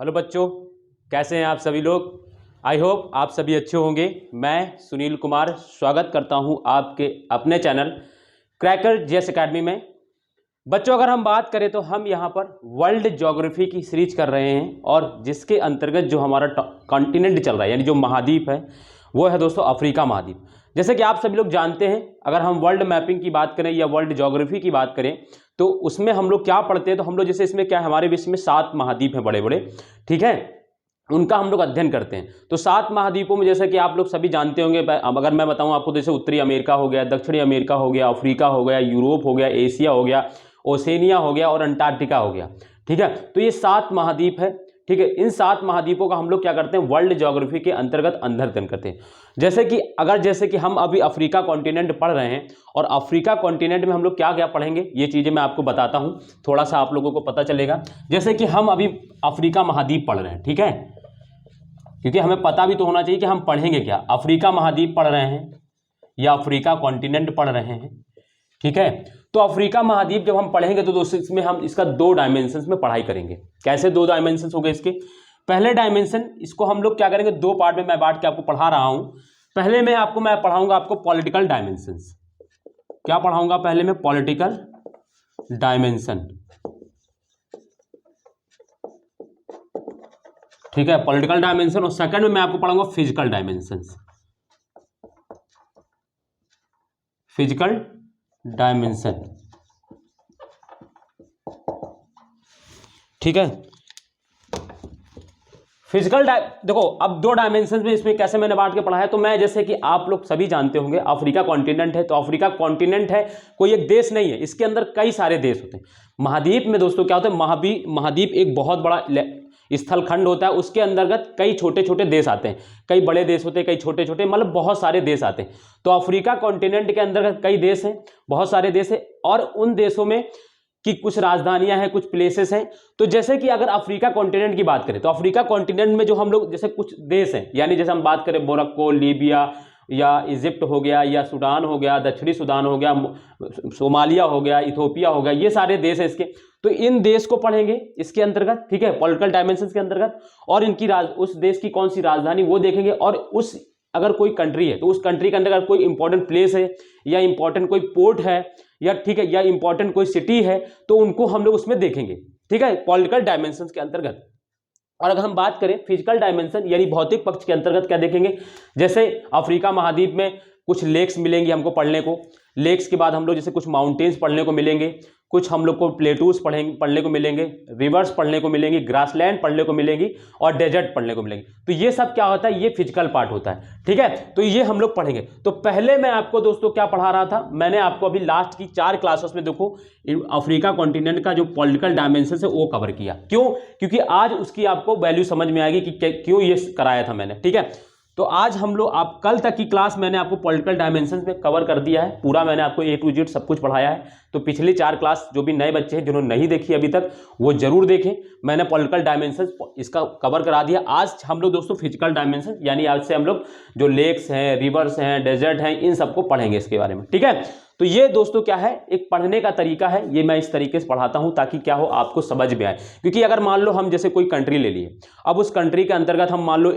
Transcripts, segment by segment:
Hello बच्चों, कैसे हैं आप सभी लोग। आई होप आप सभी अच्छे होंगे। मैं सुनील कुमार स्वागत करता हूं आपके अपने चैनल क्रैकर जीएस एकेडमी में। बच्चों, अगर हम बात करें तो हम यहां पर वर्ल्ड ज्योग्राफी की सीरीज कर रहे हैं और जिसके अंतर्गत जो हमारा कॉन्टिनेंट चल रहा है यानी जो महाद्वीप है वो है दोस्तों अफ्रीका महाद्वीप। जैसे कि आप सभी लोग जानते हैं, अगर हम वर्ल्ड मैपिंग की बात करें या वर्ल्ड ज्योग्राफी की बात करें तो उसमें हम लोग क्या पढ़ते हैं, तो हम लोग जैसे इसमें क्या है, हमारे विश्व में 7 महाद्वीप हैं बड़े बड़े, ठीक है, उनका हम लोग अध्ययन करते हैं। तो 7 महाद्वीपों में जैसे कि आप लोग सभी जानते होंगे, अगर मैं बताऊं आपको, जैसे उत्तरी अमेरिका हो गया, दक्षिणी अमेरिका हो गया, अफ्रीका हो गया, यूरोप हो गया, एशिया हो गया, ओसेनिया हो गया और अंटार्कटिका हो गया, ठीक है। तो ये 7 महाद्वीप है, ठीक है। इन 7 महाद्वीपों का हम लोग क्या करते हैं, वर्ल्ड ज्योग्राफी के अंतर्गत अध्ययन करते हैं। जैसे कि हम अभी अफ्रीका कॉन्टिनेंट पढ़ रहे हैं और अफ्रीका कॉन्टिनेंट में हम लोग क्या क्या पढ़ेंगे ये चीजें मैं आपको बताता हूं, थोड़ा सा आप लोगों को पता चलेगा। जैसे कि हम अभी अफ्रीका महाद्वीप पढ़ रहे हैं, ठीक है, क्योंकि हमें पता भी तो होना चाहिए कि हम पढ़ेंगे क्या। अफ्रीका महाद्वीप पढ़ रहे हैं या अफ्रीका कॉन्टिनेंट पढ़ रहे हैं, ठीक है। तो अफ्रीका महाद्वीप जब हम पढ़ेंगे तो दोस्तों इसमें हम इसका 2 डायमेंशंस में पढ़ाई करेंगे। कैसे 2 डायमेंशंस हो गए इसके। पहले डायमेंशन, इसको हम लोग क्या करेंगे, 2 पार्ट में मैं बांट के आपको पढ़ा रहा हूं। पहले मैं पढ़ाऊंगा आपको पॉलिटिकल डायमेंशंस। क्या पढ़ाऊंगा पहले में, पॉलिटिकल डायमेंशन, ठीक है, पॉलिटिकल डायमेंशन। और सेकंड में मैं आपको पढ़ाऊंगा फिजिकल डायमेंशंस, फिजिकल डायमेंशन, ठीक है। देखो अब 2 डायमेंशन में इसमें कैसे मैंने बांट के पढ़ा है, तो मैं जैसे कि आप लोग सभी जानते होंगे अफ्रीका कॉन्टिनेंट है, तो अफ्रीका कॉन्टिनेंट है, कोई एक देश नहीं है, इसके अंदर कई सारे देश होते हैं। महाद्वीप में दोस्तों क्या होता है, महाद्वीप एक बहुत बड़ा स्थल खंड होता है, उसके अंतर्गत कई छोटे छोटे देश आते हैं, कई बड़े देश होते हैं, कई छोटे छोटे, मतलब बहुत सारे देश आते हैं। तो अफ्रीका कॉन्टिनेंट के अंतर्गत कई देश हैं, बहुत सारे देश हैं, और उन देशों में कि कुछ राजधानियां हैं, कुछ प्लेसेस हैं। तो जैसे कि अगर अफ्रीका कॉन्टिनेंट की बात करें तो अफ्रीका कॉन्टिनेंट में जो हम लोग जैसे कुछ देश हैं, यानी जैसे हम बात करें मोरक्को, लीबिया या इजिप्ट हो गया, या सूडान हो गया, दक्षिणी सूडान हो गया, सोमालिया हो गया, इथोपिया हो गया, ये सारे देश हैं इसके। तो इन देश को पढ़ेंगे इसके अंतर्गत, ठीक है, पॉलिटिकल डायमेंशन के अंतर्गत। और इनकी उस देश की कौन सी राजधानी वो देखेंगे, और उस अगर कोई कंट्री है तो उस कंट्री के अंदर कोई इंपॉर्टेंट प्लेस है या इंपॉर्टेंट कोई पोर्ट है या, ठीक है, या इंपॉर्टेंट कोई सिटी है, तो उनको हम लोग उसमें देखेंगे, ठीक है, पॉलिटिकल डायमेंशन के अंतर्गत। और अगर हम बात करें फिजिकल डायमेंशन यानी भौतिक पक्ष के अंतर्गत, क्या देखेंगे, जैसे अफ्रीका महाद्वीप में कुछ लेक्स मिलेंगे हमको पढ़ने को। लेक्स के बाद हम लोग जैसे कुछ माउंटेन्स पढ़ने को मिलेंगे, कुछ हम लोग को प्लेटूस पढ़ने को मिलेंगे, रिवर्स पढ़ने को मिलेंगी, ग्रासलैंड पढ़ने को मिलेंगी और डेजर्ट पढ़ने को मिलेंगी। तो ये सब क्या होता है, ये फिजिकल पार्ट होता है, ठीक है। तो ये हम लोग पढ़ेंगे। तो पहले मैं आपको दोस्तों क्या पढ़ा रहा था, मैंने आपको अभी लास्ट की 4 क्लासेस में देखो अफ्रीका कॉन्टिनेंट का जो पॉलिटिकल डायमेंशन है वो कवर किया। क्यों, क्योंकि आज उसकी आपको वैल्यू समझ में आएगी कि क्यों ये कराया था मैंने, ठीक है। तो आज हम लोग, आप कल तक की क्लास मैंने आपको पॉलिटिकल डायमेंशंस में कवर कर दिया है पूरा, मैंने आपको A to Z सब कुछ पढ़ाया है। तो पिछली 4 क्लास जो भी नए बच्चे हैं जिन्होंने नहीं देखी अभी तक वो जरूर देखें, मैंने पॉलिटिकल डायमेंशंस इसका कवर करा दिया। आज हम लोग दोस्तों फिजिकल डायमेंशन यानी आज से हम लोग जो लेक्स हैं, रिवर्स हैं, डेजर्ट हैं, इन सबको पढ़ेंगे इसके बारे में, ठीक है। तो ये दोस्तों क्या है, एक पढ़ने का तरीका है, ये मैं इस तरीके से पढ़ाता हूं ताकि क्या हो, आपको समझ में आए। क्योंकि अगर मान लो हम जैसे कोई कंट्री ले लिए, अब उस कंट्री के अंतर्गत हम मान लो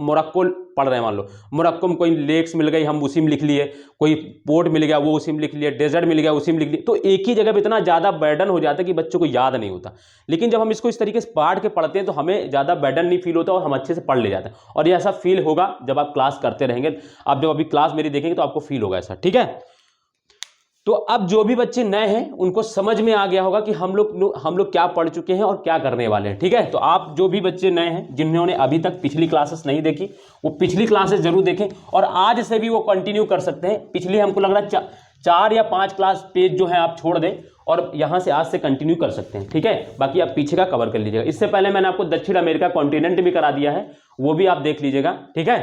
मोरक्को पढ़ रहे हैं, मान लो मोरक्को में कोई लेक्स मिल गई, हम उसी में लिख लिए, कोई पोर्ट मिल गया वो उसी में लिख लिए, डेजर्ट मिल गया उसी में लिख लिए। तो एक ही जगह पे इतना ज़्यादा बर्डन हो जाता है कि बच्चों को याद नहीं होता। लेकिन जब हम इसको इस तरीके से बांट के पढ़ते हैं तो हमें ज़्यादा बर्डन नहीं फील होता और हम अच्छे से पढ़ ले जाते हैं। और ये ऐसा फील होगा जब आप क्लास करते रहेंगे, आप जब अभी क्लास मेरी देखेंगे तो आपको फील होगा ऐसा, ठीक है। तो अब जो भी बच्चे नए हैं उनको समझ में आ गया होगा कि हम लोग क्या पढ़ चुके हैं और क्या करने वाले हैं, ठीक है। तो आप जो भी बच्चे नए हैं जिन्होंने अभी तक पिछली क्लासेस नहीं देखी वो पिछली क्लासेस जरूर देखें, और आज से भी वो कंटिन्यू कर सकते हैं। पिछली हमको लग रहा है 4 या 5 क्लास पेज जो है आप छोड़ दें और यहां से आज से कंटिन्यू कर सकते हैं, ठीक है। बाकी आप पीछे का कवर कर लीजिएगा। इससे पहले मैंने आपको दक्षिण अमेरिका कॉन्टिनेंट भी करा दिया है, वो भी आप देख लीजिएगा, ठीक है।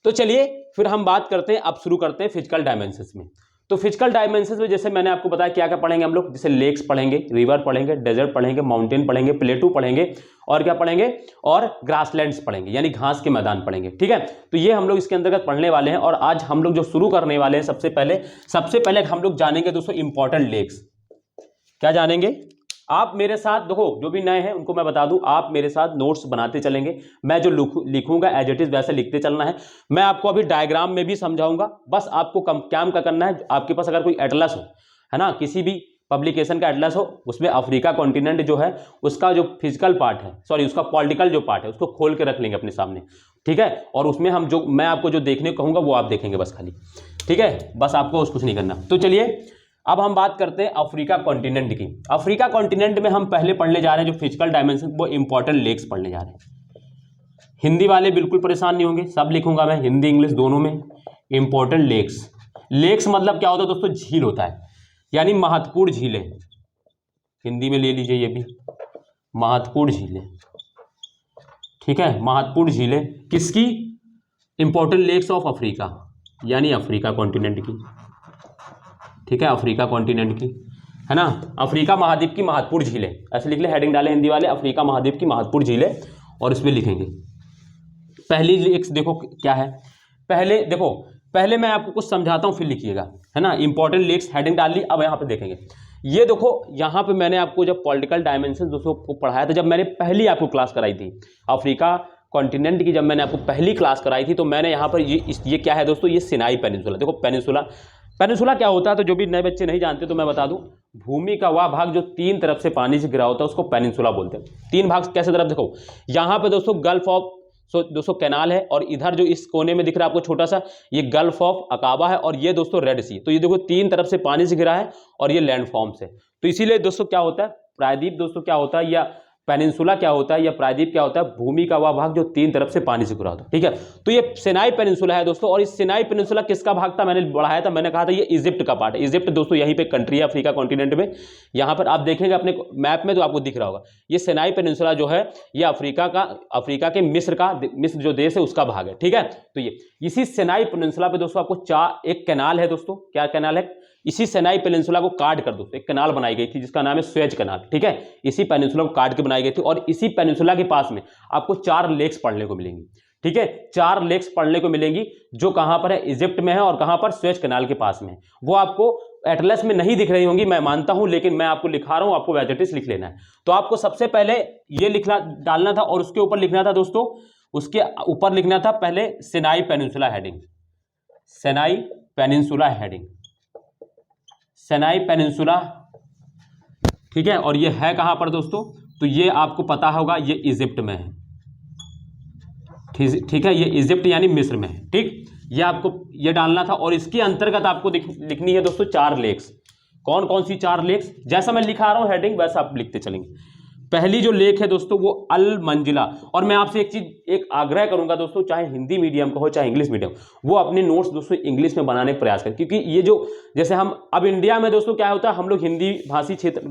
तो चलिए फिर हम बात करते हैं, अब शुरू करते हैं फिजिकल डायमेंशंस में। तो फिजिकल डायमेंशंस में जैसे मैंने आपको बताया क्या क्या पढ़ेंगे हम लोग, जैसे लेक्स पढ़ेंगे, रिवर पढ़ेंगे, डेजर्ट पढ़ेंगे, माउंटेन पढ़ेंगे, प्लेटू पढ़ेंगे, और क्या पढ़ेंगे, और ग्रासलैंड्स पढ़ेंगे यानी घास के मैदान पढ़ेंगे, ठीक है। तो ये हम लोग इसके अंतर्गत पढ़ने वाले हैं। और आज हम लोग जो शुरू करने वाले हैं सबसे पहले हम लोग जानेंगे दोस्तों इंपॉर्टेंट लेक्स। क्या जानेंगे, आप मेरे साथ देखो, जो भी नए हैं उनको मैं बता दूं, आप मेरे साथ नोट्स बनाते चलेंगे। मैं जो लिखूंगा एज इट इज वैसे लिखते चलना है। मैं आपको अभी डायग्राम में भी समझाऊंगा। बस आपको काम का करना है, आपके पास अगर कोई एटलस हो, है ना, किसी भी पब्लिकेशन का एटलस हो, उसमें अफ्रीका कॉन्टिनेंट जो है उसका जो फिजिकल पार्ट है, सॉरी उसका पॉलिटिकल जो पार्ट है, उसको खोल के रख लेंगे अपने सामने, ठीक है। और उसमें हम जो मैं आपको जो देखने को कहूंगा वो आप देखेंगे बस खाली, ठीक है। बस आपको कुछ नहीं करना। तो चलिए अब हम बात करते हैं अफ्रीका कॉन्टिनेंट की। अफ्रीका कॉन्टिनेंट में हम पहले पढ़ने जा रहे हैं जो फिजिकल डायमेंशन, वो इंपॉर्टेंट लेक्स पढ़ने जा रहे हैं। हिंदी वाले बिल्कुल परेशान नहीं होंगे, सब लिखूंगा मैं हिंदी इंग्लिश दोनों में। इंपॉर्टेंट लेक्स, लेक्स मतलब क्या होता है दोस्तों, झील होता है, यानी महत्वपूर्ण झीलें। हिंदी में ले लीजिए ये भी, महत्वपूर्ण झीलें, ठीक है। महत्वपूर्ण झीलें किसकी, इंपॉर्टेंट लेक्स ऑफ अफ्रीका, यानी अफ्रीका कॉन्टिनेंट की, ठीक है, अफ्रीका कॉन्टिनेंट की, है ना। अफ्रीका महाद्वीप की महत्वपूर्ण झीलें, ऐसे लिख ले, हेडिंग डाले हिंदी वाले, अफ्रीका महाद्वीप की महत्वपूर्ण झीलें, और इसमें लिखेंगे पहली लेक्स। देखो क्या है, पहले देखो, पहले मैं आपको कुछ समझाता हूं फिर लिखिएगा, है ना। इंपॉर्टेंट लेक्स हेडिंग डाल ली। अब यहां पे देखेंगे, ये देखो यहां पे मैंने आपको जब पॉलिटिकल डायमेंशन दोस्तों को पढ़ाया था, जब मैंने पहली आपको क्लास कराई थी अफ्रीका कॉन्टिनेंट की, जब मैंने आपको पहली क्लास कराई थी, तो मैंने यहाँ पर ये क्या है दोस्तों, ये सिनाई पेनिनसुला। देखो पेनिनसुला, पेनिनसुला क्या होता है, तो जो भी नए बच्चे नहीं जानते तो मैं बता दूं, भूमि का वह भाग जो तीन तरफ से पानी से घिरा होता है उसको पेनिनसुला बोलते हैं। तीन भाग कैसे तरफ, देखो यहाँ पे दोस्तों गल्फ ऑफ दोस्तों कैनाल है, और इधर जो इस कोने में दिख रहा है आपको छोटा सा, ये गल्फ ऑफ अकाबा है, और ये दोस्तों रेड सी। तो ये देखो तीन तरफ से पानी से घिरा है और ये लैंडफॉर्म्स है। तो इसीलिए दोस्तों क्या होता है, प्रायद्वीप दोस्तों क्या होता है, या पेनिनसुला क्या होता है, या प्रायद्वीप क्या होता है, भूमि का वह भाग जो तीन तरफ से पानी से घिरा होता है, ठीक है। तो ये सिनाई पेनिनसुला है दोस्तों, और इस सिनाई पेनिनसुला किसका भाग था, मैंने बढ़ाया था, मैंने कहा था ये इजिप्ट का पार्ट है। इजिप्ट दोस्तों यहीं पे कंट्री है अफ्रीका कॉन्टिनेंट में, यहाँ पर आप देखेंगे अपने मैप में तो आपको दिख रहा होगा, ये सिनाई पेनिनसुला जो है ये अफ्रीका के मिस्र जो देश है उसका भाग है, ठीक है। तो ये इसी सिनाई पेनिनसुला पे दोस्तों आपको एक कैनाल है दोस्तों, क्या कैनाल है, इसी सिनाई पेनिनसुला को काट कर दोस्तों एक कैनाल बनाई गई थी जिसका नाम है स्वेज कैनाल, ठीक है। इसी पेनिनसुला को काट के बनाई गई थी, और इसी पेनिनसुला के पास में आपको 4 लेक्स पढ़ने को मिलेंगी, ठीक है। 4 लेक्स पढ़ने को मिलेंगी, जो कहां पर है, इजिप्ट में है, और कहां पर, स्वेज कैनाल के पास में। वो आपको एटलस में नहीं दिख रही होंगी मैं मानता हूं, लेकिन मैं आपको लिखा रहा हूं, आपको वेजिटेटिस लिख लेना है। तो आपको सबसे पहले ये लिखना डालना था, और उसके ऊपर लिखना था दोस्तों, उसके ऊपर लिखना था पहले Sinai peninsula heading, Sinai peninsula heading, Sinai peninsula, ठीक है। और ये है कहां पर दोस्तों, तो ये आपको पता होगा ये इजिप्ट में है, ठीक है, ये इजिप्ट यानी मिस्र में है, ठीक। ये आपको ये डालना था, और इसके अंतर्गत आपको लिखनी है दोस्तों 4 लेक्स। कौन कौन सी 4 लेक्स, जैसा मैं लिखा रहा हूं हेडिंग वैसा आप लिखते चलेंगे। पहली जो लेक है दोस्तों वो अल मंजिला, और मैं आपसे एक आग्रह करूंगा दोस्तों, चाहे हिंदी मीडियम का हो चाहे इंग्लिश मीडियम, वो अपने नोट्स दोस्तों इंग्लिश में बनाने का प्रयास करें, क्योंकि ये जो जैसे हम अब इंडिया में दोस्तों क्या होता है, हम लोग हिंदी भाषी क्षेत्र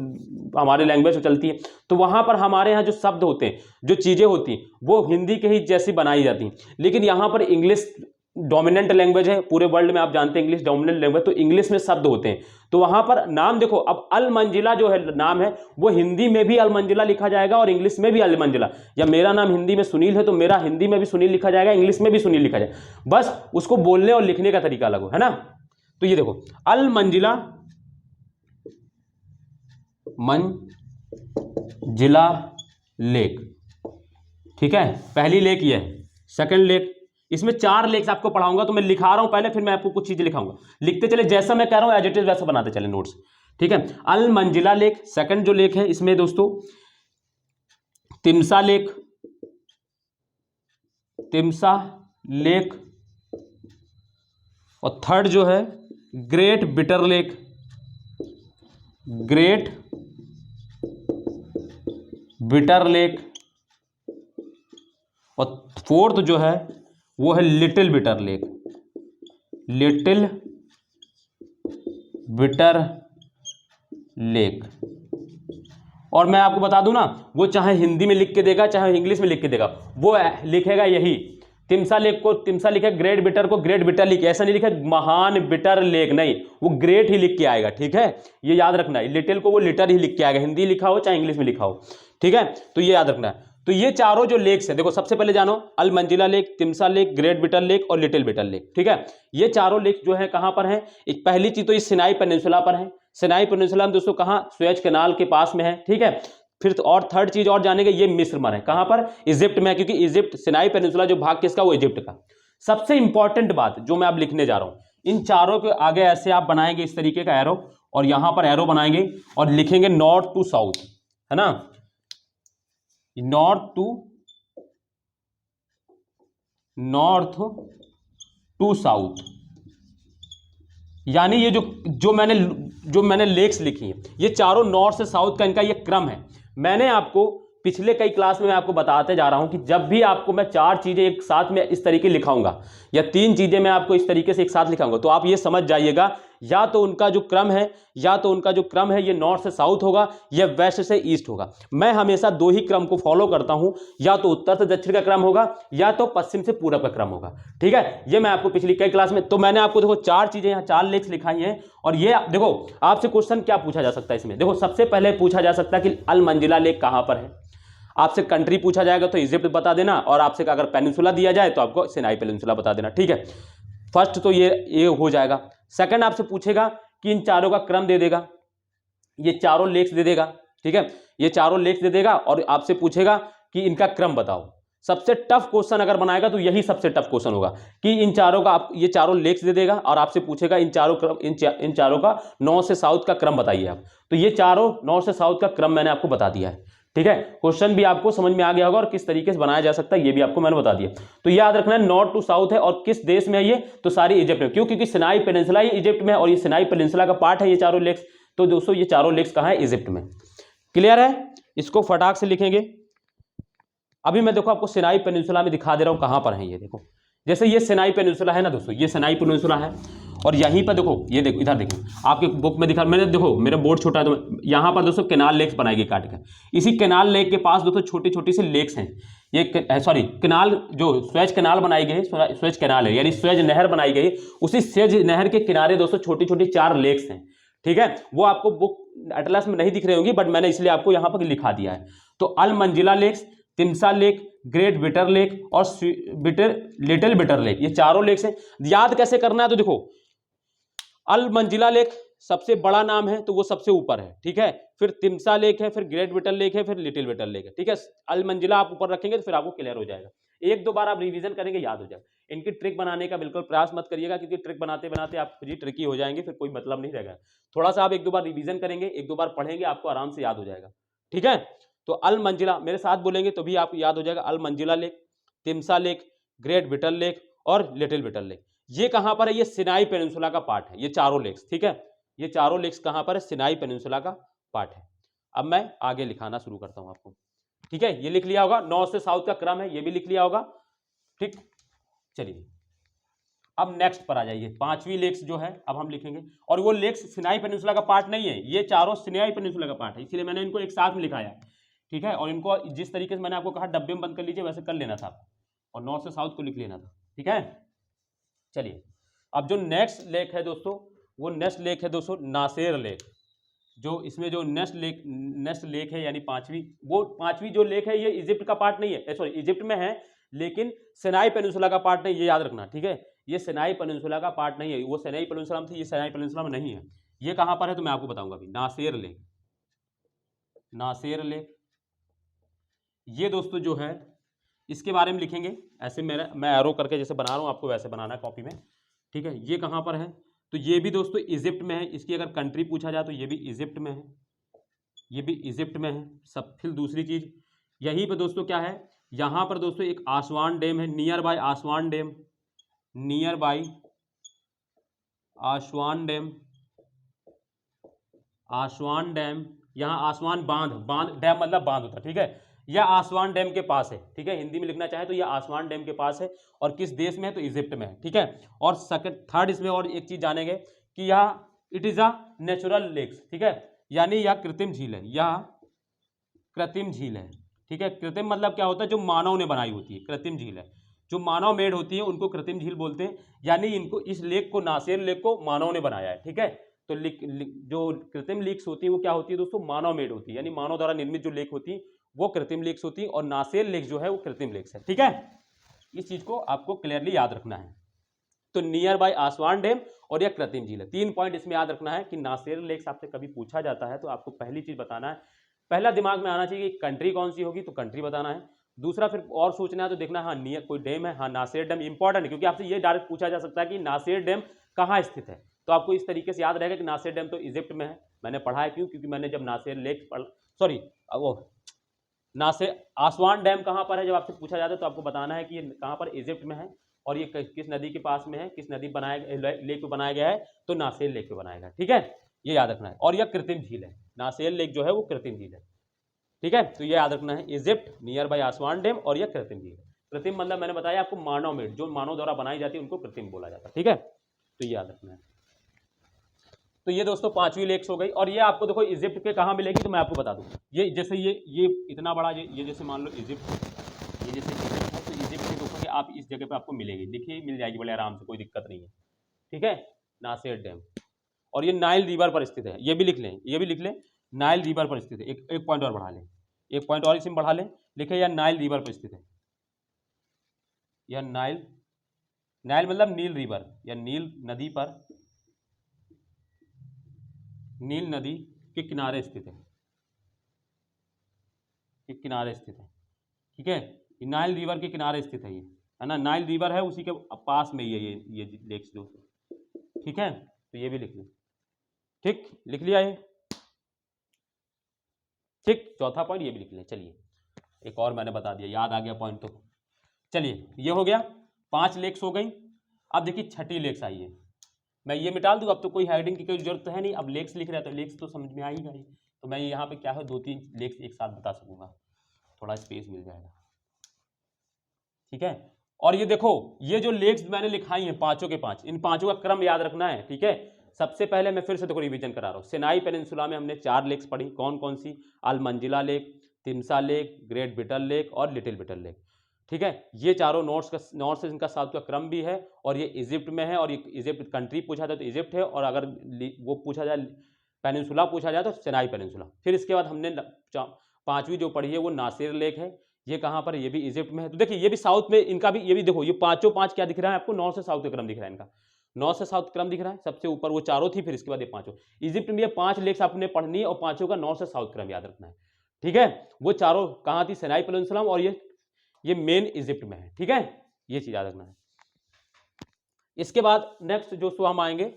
हमारे लैंग्वेज में चलती है, तो वहां पर हमारे यहाँ जो शब्द होते हैं, जो चीजें होती हैं, वो हिंदी के ही जैसी बनाई जाती हैं। लेकिन यहाँ पर इंग्लिश डोमिनेंट लैंग्वेज है पूरे वर्ल्ड में, आप जानते हैं इंग्लिश डोमिनेंट लैंग्वेज, तो इंग्लिश में शब्द होते हैं, तो वहां पर नाम देखो, अब अल मंजिला जो है नाम है, वो हिंदी में भी अल मंजिला लिखा जाएगा और इंग्लिश में भी अल मंजिला। या मेरा नाम हिंदी में सुनील है तो मेरा हिंदी में भी सुनील लिखा जाएगा, इंग्लिश में भी सुनील लिखा जाएगा, बस उसको बोलने और लिखने का तरीका अलग हो, है ना। तो ये देखो अल मंजिला, मंजिला लेक, ठीक है, पहली लेक ये है। सेकंड लेक, इसमें 4 लेक्स आपको पढ़ाऊंगा, तो मैं लिखा रहा हूं पहले, फिर मैं आपको कुछ चीजें लिखाऊंगा, लिखते चले, जैसा मैं कह रहा हूं एज इट इज वैसा बनाते चले नोट्स, ठीक है। अल मंजिला लेक सेकंड जो लेक है, इसमें दोस्तों तिम्सा लेक, तिम्सा लेक, और थर्ड जो है great bitter lake, great bitter lake, और फोर्थ जो है वो है little bitter lake, little bitter lake. और मैं आपको बता दूं ना, वो चाहे हिंदी में लिख के देगा चाहे इंग्लिश में लिख के देगा, वो लिखेगा यही तिम्सा लेक को तिम्सा लिखे, ग्रेट बिटर को ग्रेट बिटर लिखे, ऐसा नहीं लिखे महान बिटर लेक, नहीं, वो ग्रेट ही लिख के आएगा, ठीक है, ये याद रखना है। लिटिल को वो लिटर ही लिख के आएगा, हिंदी लिखा हो चाहे इंग्लिश में लिखा हो, ठीक है, तो ये याद रखना है। तो ये चारों जो लेक्स है, देखो सबसे पहले जानो Al Manzala lake, Timsah lake, great bitter lake और लिटिल बिटर लेक, ठीक है। ये चारों लेक जो है कहां पर है, एक पहली चीज तो इस सिनाई पेनिनसुला पर है, सिनाई पेनिनसुला में दोस्तों कहाँ, सुएज कैनाल के पास में है, ठीक है। फिर तो और थर्ड चीज और जानेंगे, ये मिस्र में है, कहां पर, इजिप्ट में, क्योंकि इजिप्ट सिनाई पेनिनसुला जो भाग किसका, वो इजिप्ट का। सबसे इंपॉर्टेंट बात जो मैं अब लिखने जा रहा हूं, इन चारों के आगे ऐसे आप बनाएंगे इस तरीके का एरो, और यहां पर एरो बनाएंगे और लिखेंगे नॉर्थ टू साउथ, है ना, नॉर्थ टू साउथ। यानी ये जो मैंने लेक्स लिखी हैं, ये चारों नॉर्थ से साउथ का इनका ये क्रम है। मैंने आपको पिछले कई क्लास में मैं आपको बताते जा रहा हूं कि जब भी आपको मैं चार चीजें एक साथ में इस तरीके लिखाऊंगा या तीन चीजें मैं आपको इस तरीके से एक साथ लिखाऊंगा, तो आप ये समझ जाइएगा या तो उनका जो क्रम है ये नॉर्थ से साउथ होगा या वेस्ट से ईस्ट होगा। मैं हमेशा दो ही क्रम को फॉलो करता हूं, या तो उत्तर से दक्षिण का क्रम होगा या तो पश्चिम से पूरब का क्रम होगा, ठीक है। ये मैं आपको पिछली कई क्लास में, तो मैंने आपको देखो चार चीजें यहाँ, चार लेक्स लिखाई हैं। और ये देखो आपसे क्वेश्चन क्या पूछा जा सकता है इसमें, देखो सबसे पहले पूछा जा सकता है कि अल मंजिला लेक कहां पर है। आपसे कंट्री पूछा जाएगा तो इजिप्ट बता देना, और आपसे अगर पेनिनसुला दिया जाए तो आपको सिनाई पेनिनसुला बता देना, ठीक है। फर्स्ट तो ये हो जाएगा। सेकंड आपसे पूछेगा कि इन चारों का क्रम दे देगा, ये चारों लेक्स दे देगा, ठीक है, ये चारों लेक्स दे देगा, और आपसे पूछेगा कि इनका क्रम बताओ। सबसे टफ क्वेश्चन अगर बनाएगा तो यही सबसे टफ क्वेश्चन होगा कि इन चारों का, ये चारों लेक्स दे देगा और आपसे पूछेगा इन चारों का नॉर्थ से साउथ का क्रम बताइए आप। तो ये चारों नॉर्थ से साउथ का क्रम मैंने आपको बता दिया है, ठीक है। क्वेश्चन भी आपको समझ में आ गया होगा और किस तरीके से बनाया जा सकता है ये भी आपको मैंने बता दिया। तो याद रखना है नॉर्थ टू साउथ है, और किस देश में है ये, तो सारी इजिप्ट में। क्यों, क्योंकि सिनाई पेनिनसुला ही इजिप्ट में है और ये सिनाई पेनिनसुला का पार्ट है ये चारों लेक्स। तो दोस्तों ये चारों लेक्स कहां है, इजिप्ट में। क्लियर है, इसको फटाक से लिखेंगे। अभी मैं देखो आपको सिनाई पेनिनसुला में दिखा दे रहा हूं कहां पर है ये, देखो जैसे ये सिनाई पेनिनसुला है ना दोस्तों, ये सिनाई पेनिनसुला है, और यहीं पर देखो, ये देखो इधर देखो आपके बुक में दिखा, मैंने देखो मेरा बोर्ड छोटा है तो यहाँ पर दोस्तों कैनाल लेक्स बनाएगी काट कर। इसी कैनाल लेक के पास दोस्तों छोटी छोटी सी लेक्स हैं, ये सॉरी कैनाल, जो स्वेज कैनाल बनाई गई, स्वेज कैनाल है यानी स्वेज नहर बनाई गई, उसी स्वेज नहर के किनारे दोस्तों छोटी छोटी चार लेक्स हैं, ठीक है। वो आपको बुक अटलास में नहीं दिख रही होंगी, बट मैंने इसलिए आपको यहाँ पर लिखा दिया है। तो Al Manzala lakes, Timsah lake, great bitter lake और लिटिल बिटर लेक, ये चारों लेक्स हैं। याद कैसे करना है, तो देखो अल मंजिला लेक सबसे बड़ा नाम है तो वो सबसे ऊपर है, ठीक है। फिर तिम्सा लेक है, फिर ग्रेट बिटर लेक है, फिर लिटिल बिटर लेक है, ठीक है। अल मंजिला आप ऊपर रखेंगे तो फिर आपको क्लियर हो जाएगा। एक दो बार आप रिवीजन करेंगे याद हो जाएगा। इनकी ट्रिक बनाने का बिल्कुल प्रयास मत करिएगा, क्योंकि ट्रिक बनाते बनाते आप खुद ही ट्रिकी हो जाएंगे, फिर कोई मतलब नहीं रहेगा। थोड़ा सा आप एक दो बार रिवीजन करेंगे, एक दो बार पढ़ेंगे, आपको आराम से याद हो जाएगा, ठीक है। तो अल मंजिला मेरे साथ बोलेंगे तो भी आपको याद हो जाएगा। Al Manzala lake, Timsah lake, great bitter lake और लिटिल बिटर लेक, ये कहां पर है, ये सिनाई पेनिनसुला का पार्ट है, ये चारों लेक्स, ठीक है। ये चारों लेक्स कहां पर है, सिनाई पेनिनसुला का पार्ट है। अब मैं आगे लिखाना शुरू करता हूं आपको, ठीक है। ये लिख लिया होगा, नॉर्थ से साउथ का क्रम है, ये भी लिख लिया होगा, ठीक। चलिए अब नेक्स्ट पर आ जाइए, पांचवी लेक्स जो है अब हम लिखेंगे, और वो लेक्स सिनाई पेनिनसुला का पार्ट नहीं है, ये चारों सिनाई पेनिनसुला का पार्ट है, इसलिए मैंने इनको एक साथ में लिखाया है, ठीक है। और इनको जिस तरीके से मैंने आपको कहा डब्बे में बंद कर लीजिए वैसे कर लेना था, और नॉर्थ से साउथ को लिख लेना था, ठीक है। चलिए अब जो नेक्स्ट लेक है दोस्तों, वो नेक्स्ट लेक है दोस्तों नासेर लेक। जो इसमें जो नेक्स्ट लेक है यानी पांचवी जो लेक है ये इजिप्ट का पार्ट नहीं है, सॉरी इजिप्ट में है लेकिन सिनाई पेनिनसुला का पार्ट नहीं, ये याद रखना, ठीक है। ये सिनाई पेनिनसुला का पार्ट नहीं है, वो सिनाई पेनिनसुला में थी, ये सिनाई पेनिनसुला में नहीं है। ये कहां पर है तो मैं आपको बताऊंगा अभी। नासेर लेक ये दोस्तों जो है इसके बारे में लिखेंगे, ऐसे मैं एरो करके जैसे बना रहा हूं आपको वैसे बनाना है कॉपी में, ठीक है। ये कहां पर है तो ये भी दोस्तों इजिप्ट में है। इसकी अगर कंट्री पूछा जाए तो ये भी इजिप्ट में है, ये भी इजिप्ट में है सब। फिर दूसरी चीज यहीं पर दोस्तों क्या है, यहां पर दोस्तों एक आसवान डैम है, नियर बाय आसवान डैम, आसवान डैम, यहाँ आसवान बांध डैम मतलब बांध होता है, ठीक है। यह आसवान डैम के पास है, ठीक है। हिंदी में लिखना चाहे तो यह आसवान डैम के पास है, और किस देश में है तो इजिप्ट में है, ठीक है। और थर्ड इसमें और एक चीज जानेंगे कि यह it is a natural lakes, ठीक है, यानी यह कृत्रिम झील है, यह कृत्रिम झील है, ठीक है। कृत्रिम मतलब क्या होता है, जो मानव ने बनाई होती है, कृत्रिम झील है, जो मानव मेड होती है उनको कृत्रिम झील बोलते हैं। यानी इनको इस लेक को, नासेर लेक को मानव ने बनाया है, ठीक है। तो जो कृत्रिम लेक्स होती है वो क्या होती है दोस्तों, मानव मेड होती है, यानी मानव द्वारा निर्मित जो लेक होती है वो कृत्रिम लेक्स होती है, और नासेर लेक जो है वो कृत्रिम लेक्स है, ठीक है। इस चीज को आपको क्लियरली याद रखना है। तो नियर बाय आसवान डैम और यह कृत्रिम झील है। 3 पॉइंट इसमें याद रखना है कि नासेर लेक आपसे कभी पूछा जाता है तो आपको पहली चीज बताना है, पहला दिमाग में आना चाहिए कि कंट्री कौन सी होगी, तो कंट्री बताना है। दूसरा फिर और सोचना है तो देखना हाँ नियर कोई डैम है, हाँ नासेर डैम इंपॉर्टेंट है क्योंकि आपसे ये डायरेक्ट पूछा जा सकता है कि नासेर डैम कहाँ स्थित है, तो आपको इस तरीके से याद रहेगा कि नासेर डैम तो इजिप्ट में है। मैंने पढ़ा है, क्यों, क्योंकि मैंने जब नासेर लेक सॉरी वो नासेर आसवान डैम कहाँ पर है जब आपसे पूछा जाता है तो आपको बताना है कि ये कहाँ पर, इजिप्ट में है और ये किस नदी के पास में है, किस नदी बनाया लेक पे बनाया गया है, तो नासेर लेक पे बनाया गया, ठीक है, ये याद रखना है। और यह कृत्रिम झील है, नासेर लेक जो है वो कृत्रिम झील है, ठीक है, तो ये याद रखना है, इजिप्ट नियर बाय आसवान डैम और यह कृत्रिम झील है। कृत्रिम मतलब मैंने बताया आपको मानव मेड, जो मानव द्वारा बनाई जाती है उनको कृत्रिम बोला जाता है, ठीक है, तो ये याद रखना है। तो ये दोस्तों 5वीं लेक्स हो गई। और ये आपको देखो इजिप्ट के कहाँ मिलेगी, तो मैं आपको बता दूं, ये जैसे ये इतना बड़ा, ये जैसे मान लो इजिप्ट, ये जैसे इजिप्ट है तो इजिप्ट में देखोगे आप इस जगह पे आपको मिलेगी, देखिए मिल जाएगी बड़े आराम से, कोई दिक्कत नहीं है, ठीक है, नासेर डैम। और ये नाइल रिवर पर स्थित है, ये भी लिख लें, ये भी लिख लें, नाइल रिवर पर स्थित है। एक पॉइंट और बढ़ा लें, एक पॉइंट और इसमें बढ़ा लें, लिखे यह नाइल रिवर पर स्थित है, यह नाइल, नाइल मतलब नील रिवर या नील नदी पर, नील नदी के किनारे स्थित है, के किनारे स्थित है, ठीक है, नाइल रिवर के किनारे स्थित है ये, है ना, नाइल रिवर है उसी के पास में ही है ये लेक्स जो, ठीक है, तो ये भी लिख लें, ठीक, लिख लिया ये, ठीक, चौथा पॉइंट ये भी लिख लें। चलिए एक और मैंने बता दिया, याद आ गया पॉइंट, तो चलिए ये हो गया, 5 लेक्स हो गई। अब देखिए छठी लेक्स आई है, मैं ये मिटाल दूँ, अब तो कोई हेडिंग की कोई जरूरत है नहीं, अब लेक्स लिख रहा है तो लेक्स तो समझ में आएगा ही, तो मैं यहाँ पे क्या है 2-3 लेक्स एक साथ बता सकूंगा, थोड़ा स्पेस मिल जाएगा, ठीक है। और ये देखो ये जो लेक्स मैंने लिखाई हैं 5 के 5, इन 5 का क्रम याद रखना है, ठीक है। सबसे पहले मैं फिर से देखो रिवीजन करा रहा हूँ, सिनाई पेनिनसुला में हमने 4 लेक्स पढ़ी, कौन कौन सी, Al Manzala lake, Timsah lake, great bitter lake और लिटिल बिटल लेक, ठीक है। ये चारों नॉर्थ से इनका साउथ का क्रम भी है, और ये इजिप्ट में है, और ये इजिप्ट कंट्री पूछा जाए तो इजिप्ट है, और अगर वो पूछा जाए पेनिनसुला पूछा जाए तो सिनाई पेनिनसुला। फिर इसके बाद हमने 5वीं जो पढ़ी है वो नासिर लेक है, ये कहाँ पर, ये भी इजिप्ट में है। तो देखिए ये भी साउथ में, इनका भी, ये भी देखो ये 5 क्या दिख रहा है आपको, नॉर्थ से साउथ का क्रम दिख रहा है, इनका नॉर्थ से साउथ क्रम दिख रहा है, सबसे ऊपर वो चारों थी, फिर इसके बाद ये 5 इजिप्ट में ये 5 लेक्स आपने पढ़नी है, और 5 का नॉर्थ से साउथ क्रम याद रखना है, ठीक है। वो चारों कहाँ थी, सिनाई पेनिनसुला, और ये मेन इजिप्ट में है, ठीक है, ये चीज याद रखना है। इसके बाद नेक्स्ट जो हम आएंगे,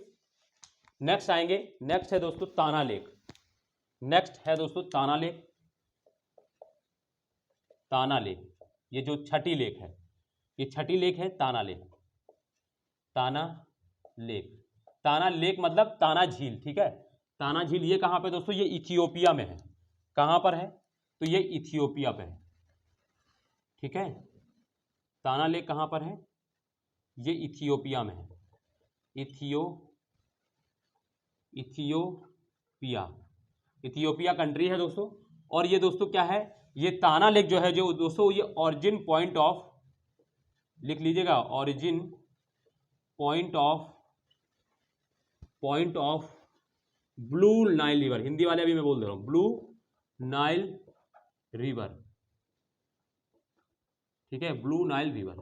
नेक्स्ट है दोस्तों ताना लेक, नेक्स्ट है दोस्तों ताना लेक, ताना लेक, ये जो छठी लेक है, ये छठी लेक है ताना लेक, ताना लेक, ताना लेक मतलब ताना झील, ठीक है, ताना झील ये कहाँ पे दोस्तों, ये इथियोपिया में है, कहाँ पर है, तो ये इथियोपिया पे है, ठीक है, ताना लेक कहाँ पर है, ये इथियोपिया में है, इथियोपिया, इथियोपिया कंट्री है दोस्तों। और ये दोस्तों क्या है, ये ताना लेक जो है जो दोस्तों, ये ओरिजिन पॉइंट ऑफ, लिख लीजिएगा, origin point of blue Nile river, Hindi वाले अभी मैं बोल दे रहा हूं, ब्लू नाइल रिवर, ठीक है, ब्लू नाइल रिवर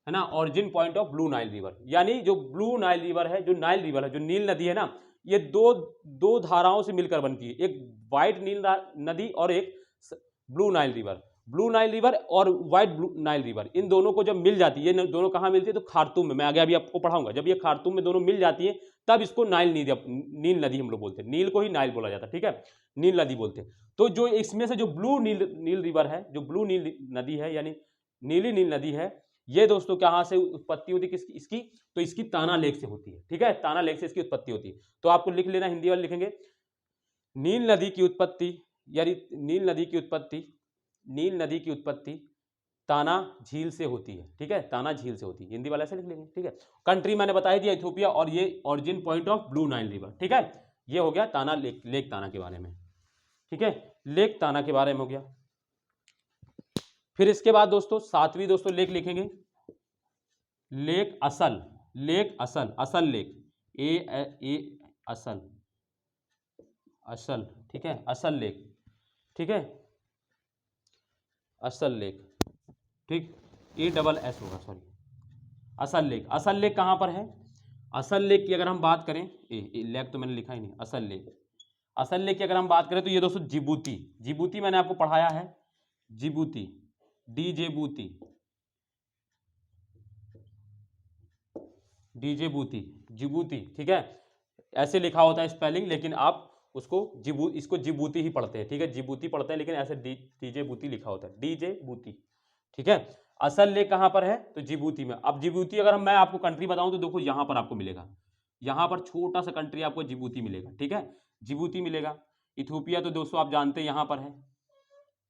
है ना, origin point of blue Nile river, यानी जो ब्लू नाइल रिवर है, जो नाइल रिवर है, जो नील नदी है ना, ये दो धाराओं से मिलकर बनती है, एक व्हाइट नील नदी और एक blue Nile river, blue Nile river और व्हाइट ब्लू नाइल रिवर, इन दोनों को जब मिल जाती है, ये दोनों कहाँ मिलती है, तो खार्तूम में, मैं आगे अभी आपको पढ़ाऊंगा, जब ये खार्तूम में दोनों मिल जाती है तब इसको नील नदी हम लोग बोलते हैं, नील को ही नाइल बोला जाता है, ठीक है, नील नदी बोलते हैं। तो जो इसमें से जो ब्लू नील रिवर है, जो ब्लू नील नदी है, यानी नीली नील नदी है, ये दोस्तों कहाँ से उत्पत्ति होती है किसकी, इसकी, तो इसकी ताना लेक से होती है, ठीक है, ताना लेक से इसकी उत्पत्ति होती है। तो आपको लिख लेना, हिंदी वाले लिखेंगे, नील नदी की उत्पत्ति, यानी नील नदी की उत्पत्ति ताना झील से होती है, ठीक है, ताना झील से होती है, हिंदी वाले ऐसे लिख लेंगे, ठीक है। कंट्री मैंने बताई थी इथियोपिया, और ये origin point of blue Nile river, ठीक है, ये हो गया ताना लेक ताना के बारे में, ठीक है, लेक ताना के बारे में हो गया। फिर इसके बाद दोस्तों 7वीं दोस्तों लेक लिखेंगे, लेक असल लेक, असल, ठीक है, असल लेक, ठीक है, असल लेक, ठीक, ASS होगा, सॉरी, असल लेक कहाँ पर है? असल लेक की अगर हम बात करें, लेक तो मैंने लिखा ही नहीं, असल लेक की अगर हम बात करें तो ये दोस्तों जिबूती मैंने आपको पढ़ाया है, जिबूती, डीजेबूती, जिबूती, ठीक है, ऐसे लिखा होता है स्पेलिंग, लेकिन आप उसको इसको जिबूती ही पढ़ते हैं, ठीक है, जिबूती पढ़ते हैं, लेकिन ऐसे डीजेबूती लिखा होता है, डीजेबूती, ठीक है। असल लेक कहां पर है? तो जिबूती में। अब जिबूती अगर मैं आपको कंट्री बताऊं तो देखो यहां पर आपको मिलेगा, यहां पर छोटा सा कंट्री आपको जिबूती मिलेगा, ठीक है, जिबूती मिलेगा। इथोपिया तो दोस्तों आप जानते हैं यहां पर है,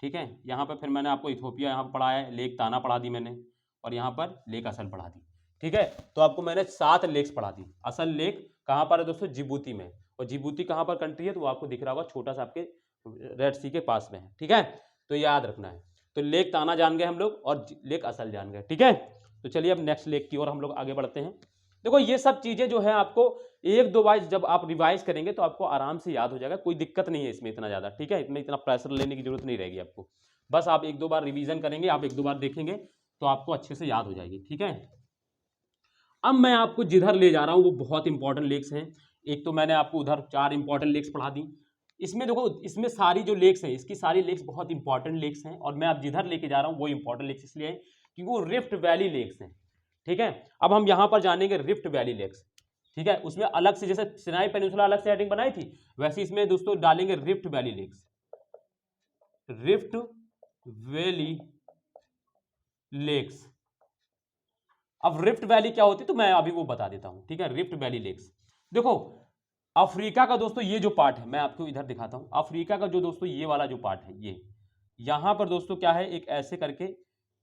ठीक है, यहां पर फिर मैंने आपको इथोपिया यहां पर पढ़ा है, लेक ताना पढ़ा दी मैंने, और यहां पर लेक असल पढ़ा दी, ठीक है। तो आपको मैंने 7 लेक्स पढ़ा दी। असल लेक कहां पर है दोस्तों? जिबूती में। और जिबूती कहां पर कंट्री है? तो वो आपको दिख रहा होगा, छोटा सा आपके रेड सी के पास में है, ठीक है, तो याद रखना है। तो लेक ताना जान गए हम लोग और लेक असल जान गए, ठीक है। तो चलिए अब नेक्स्ट लेक की ओर हम लोग आगे बढ़ते हैं। देखो ये सब चीजें जो है आपको एक दो बार जब आप रिवाइज करेंगे तो आपको आराम से याद हो जाएगा, कोई दिक्कत नहीं है इसमें इतना ज्यादा, ठीक है, इसमें इतना प्रेशर लेने की जरूरत नहीं रहेगी आपको, बस आप एक दो बार रिवीजन करेंगे, आप एक दो बार देखेंगे तो आपको अच्छे से याद हो जाएगी, ठीक है। अब मैं आपको जिधर ले जा रहा हूं वो बहुत इंपॉर्टेंट लेक्स हैं। एक तो मैंने आपको उधर 4 इंपॉर्टेंट लेक्स पढ़ा दी, इसमें देखो इसमें सारी जो लेक्स हैं, इसकी सारी लेक्स बहुत इंपॉर्टेंट लेक्स हैं, और मैं आप जिधर लेके जा रहा हूं वो इंपॉर्टेंट लेक्स इसलिए है कि वो रिफ्ट वैली लेक्स हैं, ठीक है। अब हम यहां पर जानेंगे रिफ्ट वैली लेक्स, ठीक है, उसमें अलग से जैसे सिनाई पेनिनसुला अलग से हेडिंग बनाई थी, वैसे इसमें दोस्तों डालेंगे rift valley lakes, rift valley lakes. अब रिफ्ट वैली क्या होती है तो मैं अभी वो बता देता हूं, ठीक है। रिफ्ट वैली लेक्स, देखो अफ्रीका का दोस्तों ये जो पार्ट है, मैं आपको इधर दिखाता हूं, अफ्रीका का जो दोस्तों ये वाला जो पार्ट है, ये यहां पर दोस्तों क्या है, एक ऐसे करके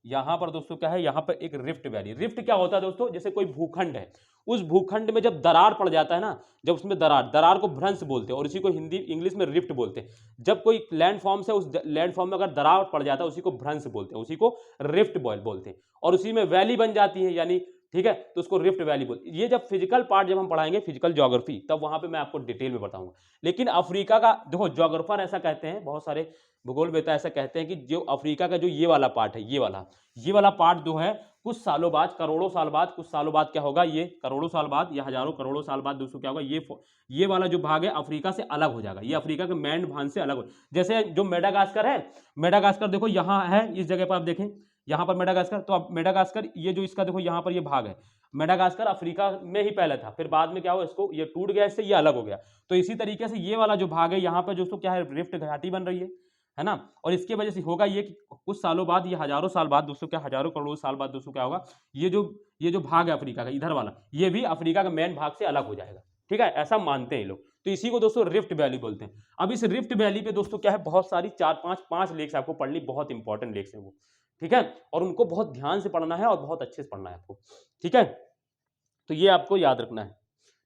यहां पर दोस्तों क्या है, यहां पर एक रिफ्ट वैली। रिफ्ट क्या होता है दोस्तों? जैसे कोई भूखंड है, उस भूखंड में जब दरार पड़ जाता है ना, जब उसमें दरार को भ्रंश बोलते हैं, और इसी को हिंदी इंग्लिश में रिफ्ट बोलते हैं। जब कोई लैंडफॉर्म से उस लैंडफॉर्म में अगर दरार पड़ जाता है, उसी को भ्रंश बोलते हैं, उसी को रिफ्ट बोलते हैं, और उसी में वैली बन जाती है, यानी ठीक है, तो उसको रिफ्ट वैली बोलते हैं। ये जब फिजिकल पार्ट जब हम पढ़ाएंगे, फिजिकल ज्योग्राफी, तब वहां पे मैं आपको डिटेल में बताऊंगा। लेकिन अफ्रीका का देखो, ज्योग्राफर ऐसा कहते हैं, बहुत सारे भूगोलवेत्ता ऐसा कहते हैं कि जो अफ्रीका का जो ये वाला पार्ट है, ये वाला पार्ट जो है, कुछ सालों बाद, करोड़ों साल बाद, कुछ सालों बाद क्या होगा, ये करोड़ों साल बाद या हजारों करोड़ों साल बाद दोस्तों क्या होगा, ये वाला जो भाग है अफ्रीका से अलग हो जाएगा, ये अफ्रीका के मैंड भाग से अलग हो। जैसे जो मेडागास्कर है, मेडागास्कर देखो यहां है, इस जगह पर आप देखें, यहां पर मेडागास्कर, तो अब मेडागास्कर ये जो इसका देखो यहां पर ये भाग है, मेडागास्कर अफ्रीका में ही पहले था, फिर बाद में क्या हुआ, इसको ये टूट गया, इससे ये अलग हो गया। तो इसी तरीके से ये वाला जो भाग है, यहाँ पर दोस्तों क्या है, रिफ्ट घाटी बन रही है ना, और इसकी वजह से होगा ये कि कुछ सालों बाद, ये हजारों साल बाद दोस्तों, क्या हजारों करोड़ों साल बाद दोस्तों क्या होगा, ये जो भाग है अफ्रीका का इधर वाला, ये भी अफ्रीका के मेन भाग से अलग हो जाएगा, ठीक है, ऐसा मानते हैं लोग। तो इसी को दोस्तों रिफ्ट वैली बोलते हैं। अब इस रिफ्ट वैली पे दोस्तों क्या है, बहुत सारी 4-5 लेक्स आपको पढ़नी, बहुत इंपॉर्टेंट लेक्स है वो, ठीक है, और उनको बहुत ध्यान से पढ़ना है और बहुत अच्छे से पढ़ना है आपको, ठीक है, तो ये आपको याद रखना है,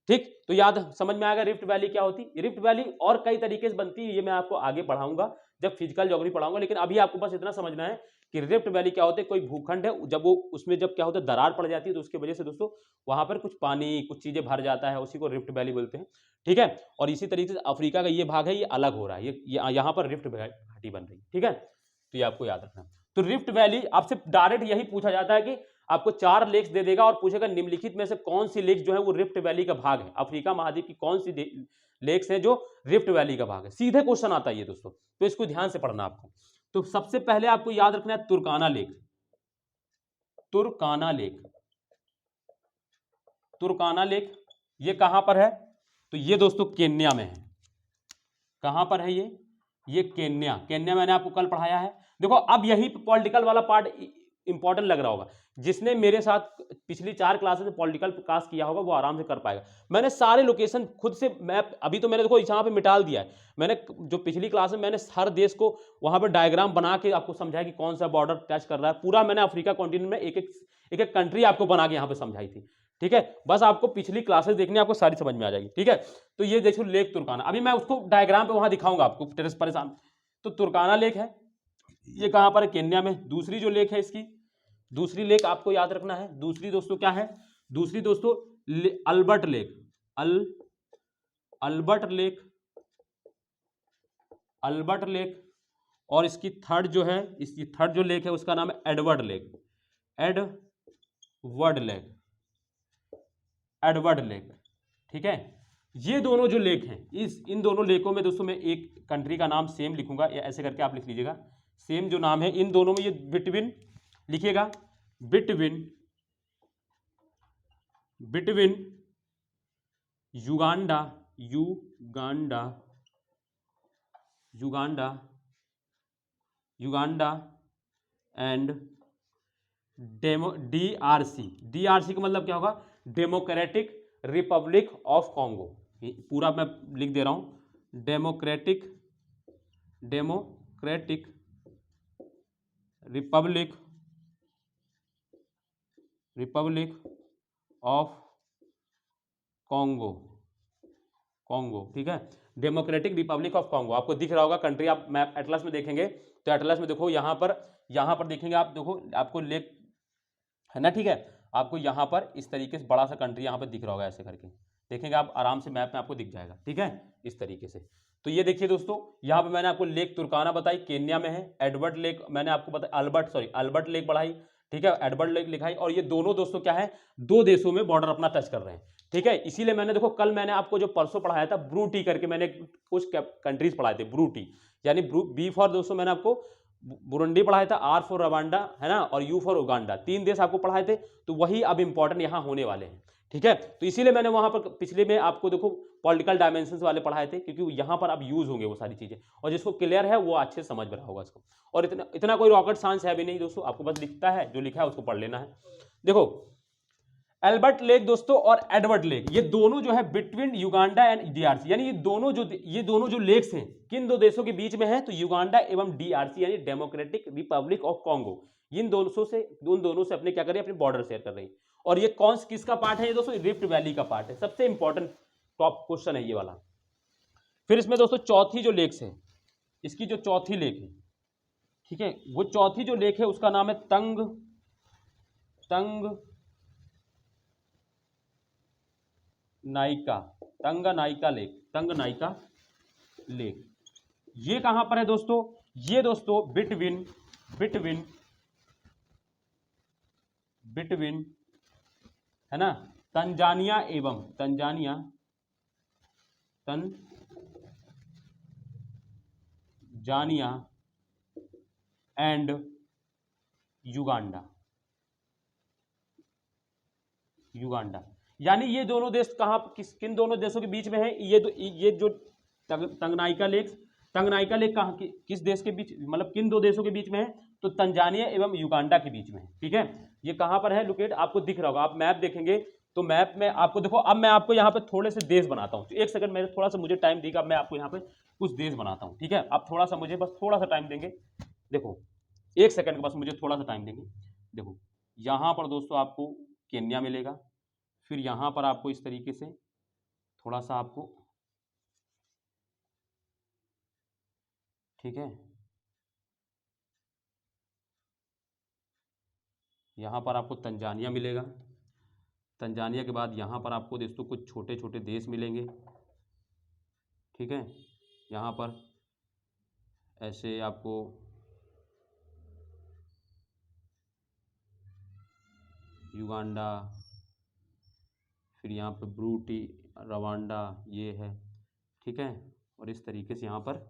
ठीक। तो याद समझ में आएगा रिफ्ट वैली क्या होती है। रिफ्ट वैली और कई तरीके से बनती है, ये मैं आपको आगे पढ़ाऊंगा जब फिजिकल ज्योग्राफी पढ़ाऊंगा, लेकिन अभी आपको बस इतना समझना है कि रिफ्ट वैली क्या होते हैं, कोई भूखंड है, जब वो उसमें जब क्या होता है, दरार पड़ जाती है, तो उसकी वजह से दोस्तों वहां पर कुछ पानी, कुछ चीजें भर जाता है, उसी को रिफ्ट वैली बोलते हैं, ठीक है। और इसी तरीके से अफ्रीका का ये भाग है, ये अलग हो रहा है, ये यहाँ पर रिफ्ट घाटी बन रही है, ठीक है, तो ये आपको याद रखना। तो रिफ्ट वैली आपसे डायरेक्ट यही पूछा जाता है कि आपको 4 लेक्स दे देगा और पूछेगा निम्नलिखित में से कौन सी लेक्स जो है वो रिफ्ट वैली का भाग है, अफ्रीका महाद्वीप की कौन सी लेक्स है जो रिफ्ट वैली का भाग है, सीधे क्वेश्चन आता है ये दोस्तों, तो इसको ध्यान से पढ़ना आपको। तो सबसे पहले आपको याद रखना है तुर्काना लेक, तुर्काना लेक, तुर्काना लेक, ये कहां पर है, तो ये दोस्तों केन्या में है। कहां पर है ये केन्या, केन्या मैंने आपको कल पढ़ाया है। देखो अब यही पॉलिटिकल वाला पार्ट इंपॉर्टेंट लग रहा होगा, जिसने मेरे साथ पिछली 4 क्लासेस में पॉलिटिकल क्लास किया होगा वो आराम से कर पाएगा। मैंने सारे लोकेशन खुद से मैप, अभी तो मैंने देखो यहाँ पे मिटाल दिया है, मैंने जो पिछली क्लास में मैंने हर देश को वहां पर डायग्राम बना के आपको समझाया कि कौन सा बॉर्डर टच कर रहा है, पूरा मैंने अफ्रीका कॉन्टिनेंट में एक एक कंट्री आपको बना के यहाँ पे समझाई थी, ठीक है। बस आपको पिछली क्लासेस देखनी, आपको सारी समझ में आ जाएगी, ठीक है। तो ये देखो लेक तुर्काना, अभी मैं उसको डायग्राम पे वहां दिखाऊंगा आपको टेरेस परेशान। तो तुर्काना लेक है, ये कहां पर है, केन्या में। दूसरी जो लेक है इसकी, दूसरी लेक आपको याद रखना है, दूसरी दोस्तों क्या है, दूसरी दोस्तों Albert lake, Albert lake, Albert lake. और इसकी थर्ड जो है, इसकी थर्ड जो लेक है उसका नाम है Edward lake, Edward lake, Edward lake. ठीक है, ये दोनों जो लेक हैं, इन दोनों लेकों में दोस्तों मैं एक कंट्री का नाम सेम लिखूंगा, या ऐसे करके आप लिख लीजिएगा, सेम जो नाम है इन दोनों में, ये बिटवीन लिखिएगा, between Uganda Uganda Uganda Uganda and DRC। DRC का मतलब क्या होगा? Democratic Republic of Congo. पूरा मैं लिख दे रहा हूं, डेमोक्रेटिक रिपब्लिक ऑफ कॉन्गो। ठीक है, डेमोक्रेटिक रिपब्लिक ऑफ कॉन्गो। आपको दिख रहा होगा कंट्री, आप मैप एटलस में देखेंगे तो एटलस में देखो, यहाँ पर देखेंगे आप, देखो आपको लेक है ना। ठीक है, आपको यहाँ पर इस तरीके से बड़ा सा कंट्री यहाँ पर दिख रहा होगा, ऐसे करके देखेंगे आप आराम से, मैप में आपको दिख जाएगा। ठीक है, इस तरीके से। तो ये देखिए दोस्तों, यहाँ पे मैंने आपको लेक तुर्काना बताई, केन्या में है। एडवर्ड लेक मैंने आपको बताया, अल्बर्ट लेक बढ़ाई। ठीक है, एडवर्ड लेक लिखाई। और ये दोनों दोस्तों क्या है, दो देशों में बॉर्डर अपना टच कर रहे हैं। ठीक है, इसीलिए मैंने देखो कल मैंने आपको जो परसों पढ़ाया था ब्रूटी करके, मैंने कुछ कंट्रीज पढ़ाए थे ब्रूटी, यानी बी फॉर दोस्तों मैंने आपको बुरुंडी पढ़ाया था, आर फॉर रवांडा है ना, और यू फॉर उगांडा, 3 देश आपको पढ़ाए थे। तो वही अब इंपॉर्टेंट यहाँ होने वाले हैं। ठीक है, तो इसीलिए मैंने वहां पर पिछले में आपको देखो पॉलिटिकल डायमेंशंस वाले पढ़ाए थे, क्योंकि यहाँ पर अब यूज होंगे वो सारी चीजें, और जिसको क्लियर है वो अच्छे समझ में रहा होगा इसको। और इतना कोई रॉकेट साइंस है भी नहीं दोस्तों, आपको बस लिखता है, जो लिखा है उसको पढ़ लेना है। देखो एल्बर्ट लेक दोस्तों और एडवर्ड लेक, ये दोनों जो है बिटवीन युगांडा एंड DRC, यानी ये दोनों जो लेक्स हैं किन दो देशों के बीच में है, तो युगांडा एवं DRC यानी डेमोक्रेटिक रिपब्लिक ऑफ कॉन्गो, उन दोनों से अपने क्या कर रही है, अपने बॉर्डर शेयर कर रही है। और ये किसका पार्ट है ये दोस्तों, रिफ्ट वैली का पार्ट है। सबसे इंपॉर्टेंट टॉप क्वेश्चन है ये वाला। फिर इसमें दोस्तों चौथी जो लेक्स है, इसकी जो चौथी लेक है, ठीक है, वो चौथी जो लेक है उसका नाम है तंगनाइका लेक। ये कहां पर है दोस्तों, ये दोस्तों बिटवीन है ना, तंजानिया एंड युगांडा, यानी ये दोनों देश किन दोनों देशों के बीच में है। ये जो तंगनाइका लेक कहाँ किस देश के बीच, मतलब किन दो देशों के बीच में है, तो तंजानिया एवं युगांडा के बीच में है। ठीक है, ये कहां पर है लोकेट, आपको दिख रहा होगा, आप मैप देखेंगे तो मैप में आपको देखो। अब मैं आपको यहाँ पे थोड़े से देश बनाता हूँ, तो एक सेकंड मेरे थोड़ा सा मुझे टाइम देगा, मैं आपको यहाँ पे कुछ देश बनाता हूँ। ठीक है, आप थोड़ा सा मुझे बस थोड़ा सा टाइम देंगे, देखो एक सेकंड बस मुझे थोड़ा सा टाइम देंगे। देखो यहाँ पर दोस्तों आपको केन्या मिलेगा, फिर यहाँ पर आपको इस तरीके से थोड़ा सा आपको, ठीक है, यहाँ पर आपको तंजानिया मिलेगा। तंजानिया के बाद यहाँ पर आपको दोस्तों कुछ छोटे छोटे देश मिलेंगे। ठीक है, यहाँ पर ऐसे आपको युगांडा, फिर यहाँ पे ब्रूटी, रवांडा ये है। ठीक है, और इस तरीके से यहाँ पर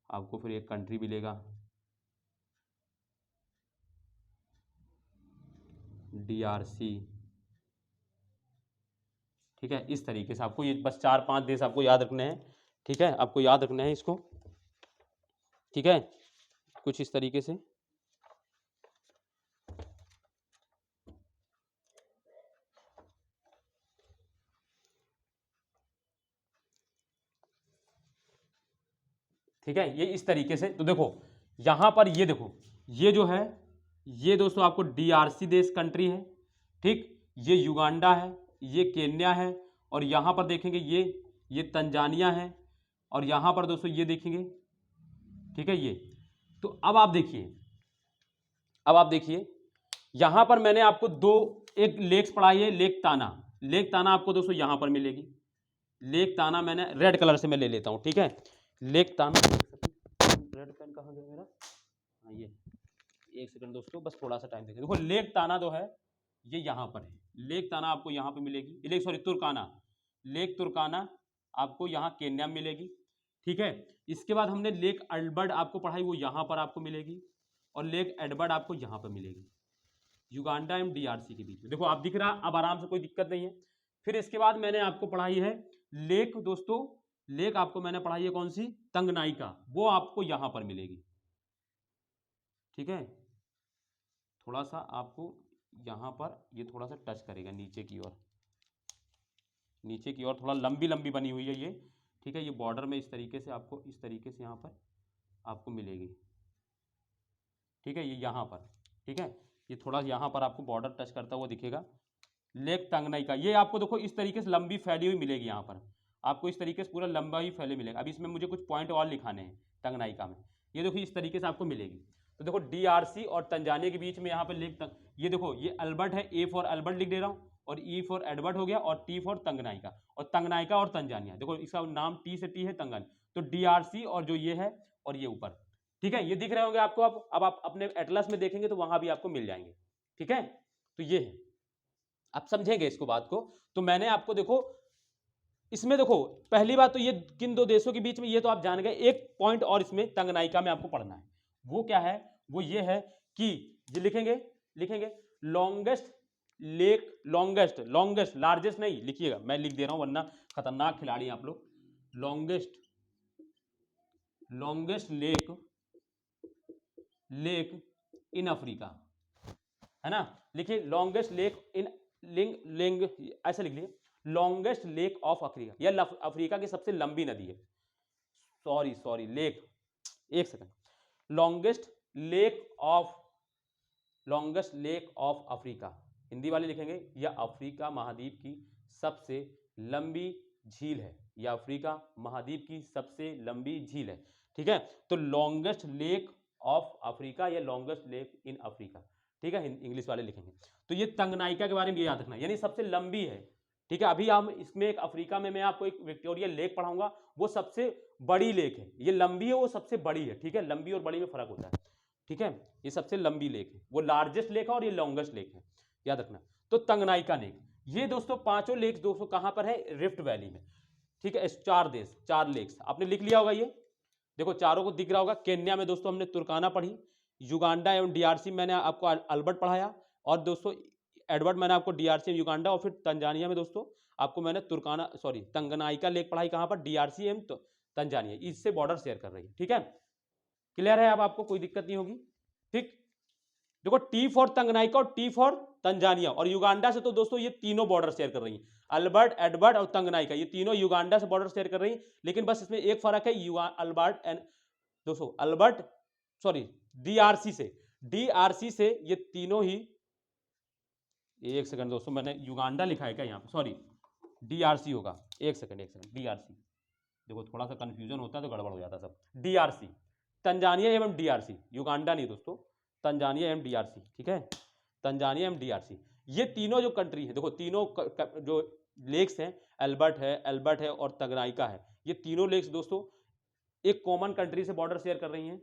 आपको फिर एक कंट्री मिलेगा DRC। ठीक है, इस तरीके से आपको ये बस 4-5 देश आपको याद रखने हैं। ठीक है, आपको याद रखना है इसको। ठीक है, कुछ इस तरीके से। ठीक है, ये इस तरीके से। तो देखो यहां पर ये देखो, ये जो है ये दोस्तों आपको DRC देश कंट्री है। ठीक, ये युगांडा है, ये केन्या है, और यहां पर देखेंगे ये तंजानिया है, और यहां पर दोस्तों ये देखेंगे। ठीक है, ये तो अब आप देखिए यहां पर मैंने आपको एक लेक्स पढ़ाई है, लेक ताना आपको दोस्तों यहां पर मिलेगी। लेक ताना मैंने रेड कलर से मैं ले लेता हूं। ठीक है, लेक ताना, रेड पेन कहाँ गया मेरा, हाँ ये, एक सेकंड दोस्तों बस थोड़ा सा टाइम देखिए। देखो लेक ताना जो है ये यहाँ पर है, लेक ताना आपको यहाँ पे मिलेगी, लेक सॉरी तुर्काना, लेक तुर्काना आपको यहाँ केन्या में मिलेगी, ठीक है। इसके बाद हमने लेक अल्बर्ट आपको पढ़ाई, वो यहाँ पर आपको मिलेगी, और लेक एडवर्ड आपको यहाँ पर मिलेगी, युगांडा एवं डीआरसी के बीच में। देखो आप दिख रहा, अब आराम से, कोई दिक्कत नहीं है। फिर इसके बाद मैंने आपको पढ़ाई है लेक दोस्तों, लेक आपको मैंने पढ़ाई है कौन सी, तंगनाइका, वो आपको यहाँ पर मिलेगी, ठीक है। थोड़ा सा आपको यहाँ पर ये थोड़ा सा टच करेगा नीचे की ओर, नीचे की ओर थोड़ा लंबी लंबी बनी हुई है ये, ठीक है। ये बॉर्डर में इस तरीके से आपको, इस तरीके से यहाँ पर आपको मिलेगी, ठीक है। ये यहाँ पर, ठीक है, ये थोड़ा यहाँ पर आपको बॉर्डर टच करता हुआ दिखेगा, लेक तंगनाइका। ये आपको देखो इस तरीके से लंबी फैली हुई मिलेगी, यहाँ पर आपको इस तरीके से पूरा लंबा ही फैले मिलेगा। अब इसमें मुझे कुछ पॉइंट और लिखाने हैं तंगनाइका में, ये देखो इस तरीके से आपको मिलेगी। तो देखो डीआरसी और तंजानिया के बीच में यहाँ पर लेक ये देखो ये अल्बर्ट है, ए फॉर अल्बर्ट लिख दे रहा हूँ, और ई फॉर एडवर्ड हो गया, और टी फॉर तंगनाइका, और तंगनाइका और तंजानिया, देखो इसका नाम टी से टी है, तंगानिया। तो डीआरसी और जो ये है और ये ऊपर, ठीक है, ये दिख रहे होंगे आपको। अब आप अपने एटलस में देखेंगे तो वहां भी आपको मिल जाएंगे, ठीक है। तो ये है, आप समझेंगे इसको बात को। तो मैंने आपको देखो इसमें देखो पहली बात तो ये किन दो देशों के बीच में, ये तो आप जान गए। एक पॉइंट और इसमें तंगनाइका में आपको पढ़ना है, वो क्या है, वो ये है कि ये लिखेंगे, लिखेंगे longest lake, longest, longest, largest नहीं लिखिएगा, मैं लिख दे रहा हूं वरना खतरनाक खिलाड़ी आप लोग। Longest, longest lake, lake in Africa, है ना। लिखिए लॉन्गेस्ट लेक इन लिंग, ऐसा लिख लीजिए, लॉन्गेस्ट लेक ऑफ अफ्रीका, यह अफ्रीका की सबसे लंबी नदी है। सॉरी सॉरी लेक, एक second, longest lake of, longest lake of Africa, Hindi वाले लिखेंगे यह अफ्रीका महाद्वीप की सबसे लंबी झील है, यह अफ्रीका महाद्वीप की सबसे लंबी झील है, ठीक है। तो लॉन्गेस्ट लेक ऑफ अफ्रीका या लॉन्गेस्ट लेक इन अफ्रीका, ठीक है, इंग्लिश वाले लिखेंगे। तो ये तंगनाइका के बारे में ये याद रखना, यानी सबसे लंबी है, ठीक है। अभी हम इसमें एक अफ्रीका में मैं आपको एक विक्टोरिया लेक पढ़ाऊंगा, वो सबसे बड़ी लेक है, ये लंबी है वो सबसे बड़ी है, ठीक है। लंबी और बड़ी में फर्क होता है, ठीक है। ये सबसे लंबी लेक है, वो लार्जेस्ट लेक है, और ये लॉन्गेस्ट लेक है, याद रखना। तो तंगनाइका लेक, ये दोस्तों पांचों लेक दोस्तों कहां पर है, रिफ्ट वैली में, ठीक है। चार देश, चार लेक्स आपने लिख लिया होगा, ये देखो चारों को दिख रहा होगा। केन्या में दोस्तों हमने तुर्काना पढ़ी, युगांडा एवं डीआरसी मैंने आपको अल्बर्ट पढ़ाया, और दोस्तों एडवर्ड मैंने आपको डीआरसी एवं युगांडा, और फिर तंजानिया में दोस्तों आपको मैंने तुर्काना सॉरी तंगनाइका लेक पढ़ाई, कहां पर, डीआरसी एवं तंजानिया, इससे बॉर्डर शेयर कर रही है, ठीक है। क्लियर है, अब आपको कोई दिक्कत नहीं होगी, ठीक। देखो टी फॉर तंगनाइका और टी फॉर तंजानिया, और युगांडा से तो दोस्तों ये तीनों बॉर्डर शेयर कर रही हैं, अल्बर्ट, एडवर्ड और तंगनाइका, ये तीनों युगांडा से बॉर्डर शेयर कर रही हैं। लेकिन बस इसमें एक फर्क है, अल्बर्ट एंड दोस्तों अल्बर्ट सॉरी डीआरसी से ये तीनों ही, एक सेकंड दोस्तों मैंने युगांडा लिखा है क्या यहाँ पे, सॉरी डीआरसी होगा, एक सेकंड डीआरसी, देखो थोड़ा सा कंफ्यूजन होता है तो गड़बड़ हो जाता है सब। डीआरसी तंजानिया एवं डीआरसी, युगांडा नहीं दोस्तों, तंजानिया एवं डीआरसी, ठीक है। तंजानिया एवं डीआरसी, ये तीनों जो कंट्री है, देखो तीनों जो लेक्स हैं, एल्बर्ट है और तंगनाइका है, ये तीनों लेक्स दोस्तों एक कॉमन कंट्री से बॉर्डर शेयर कर रही हैं,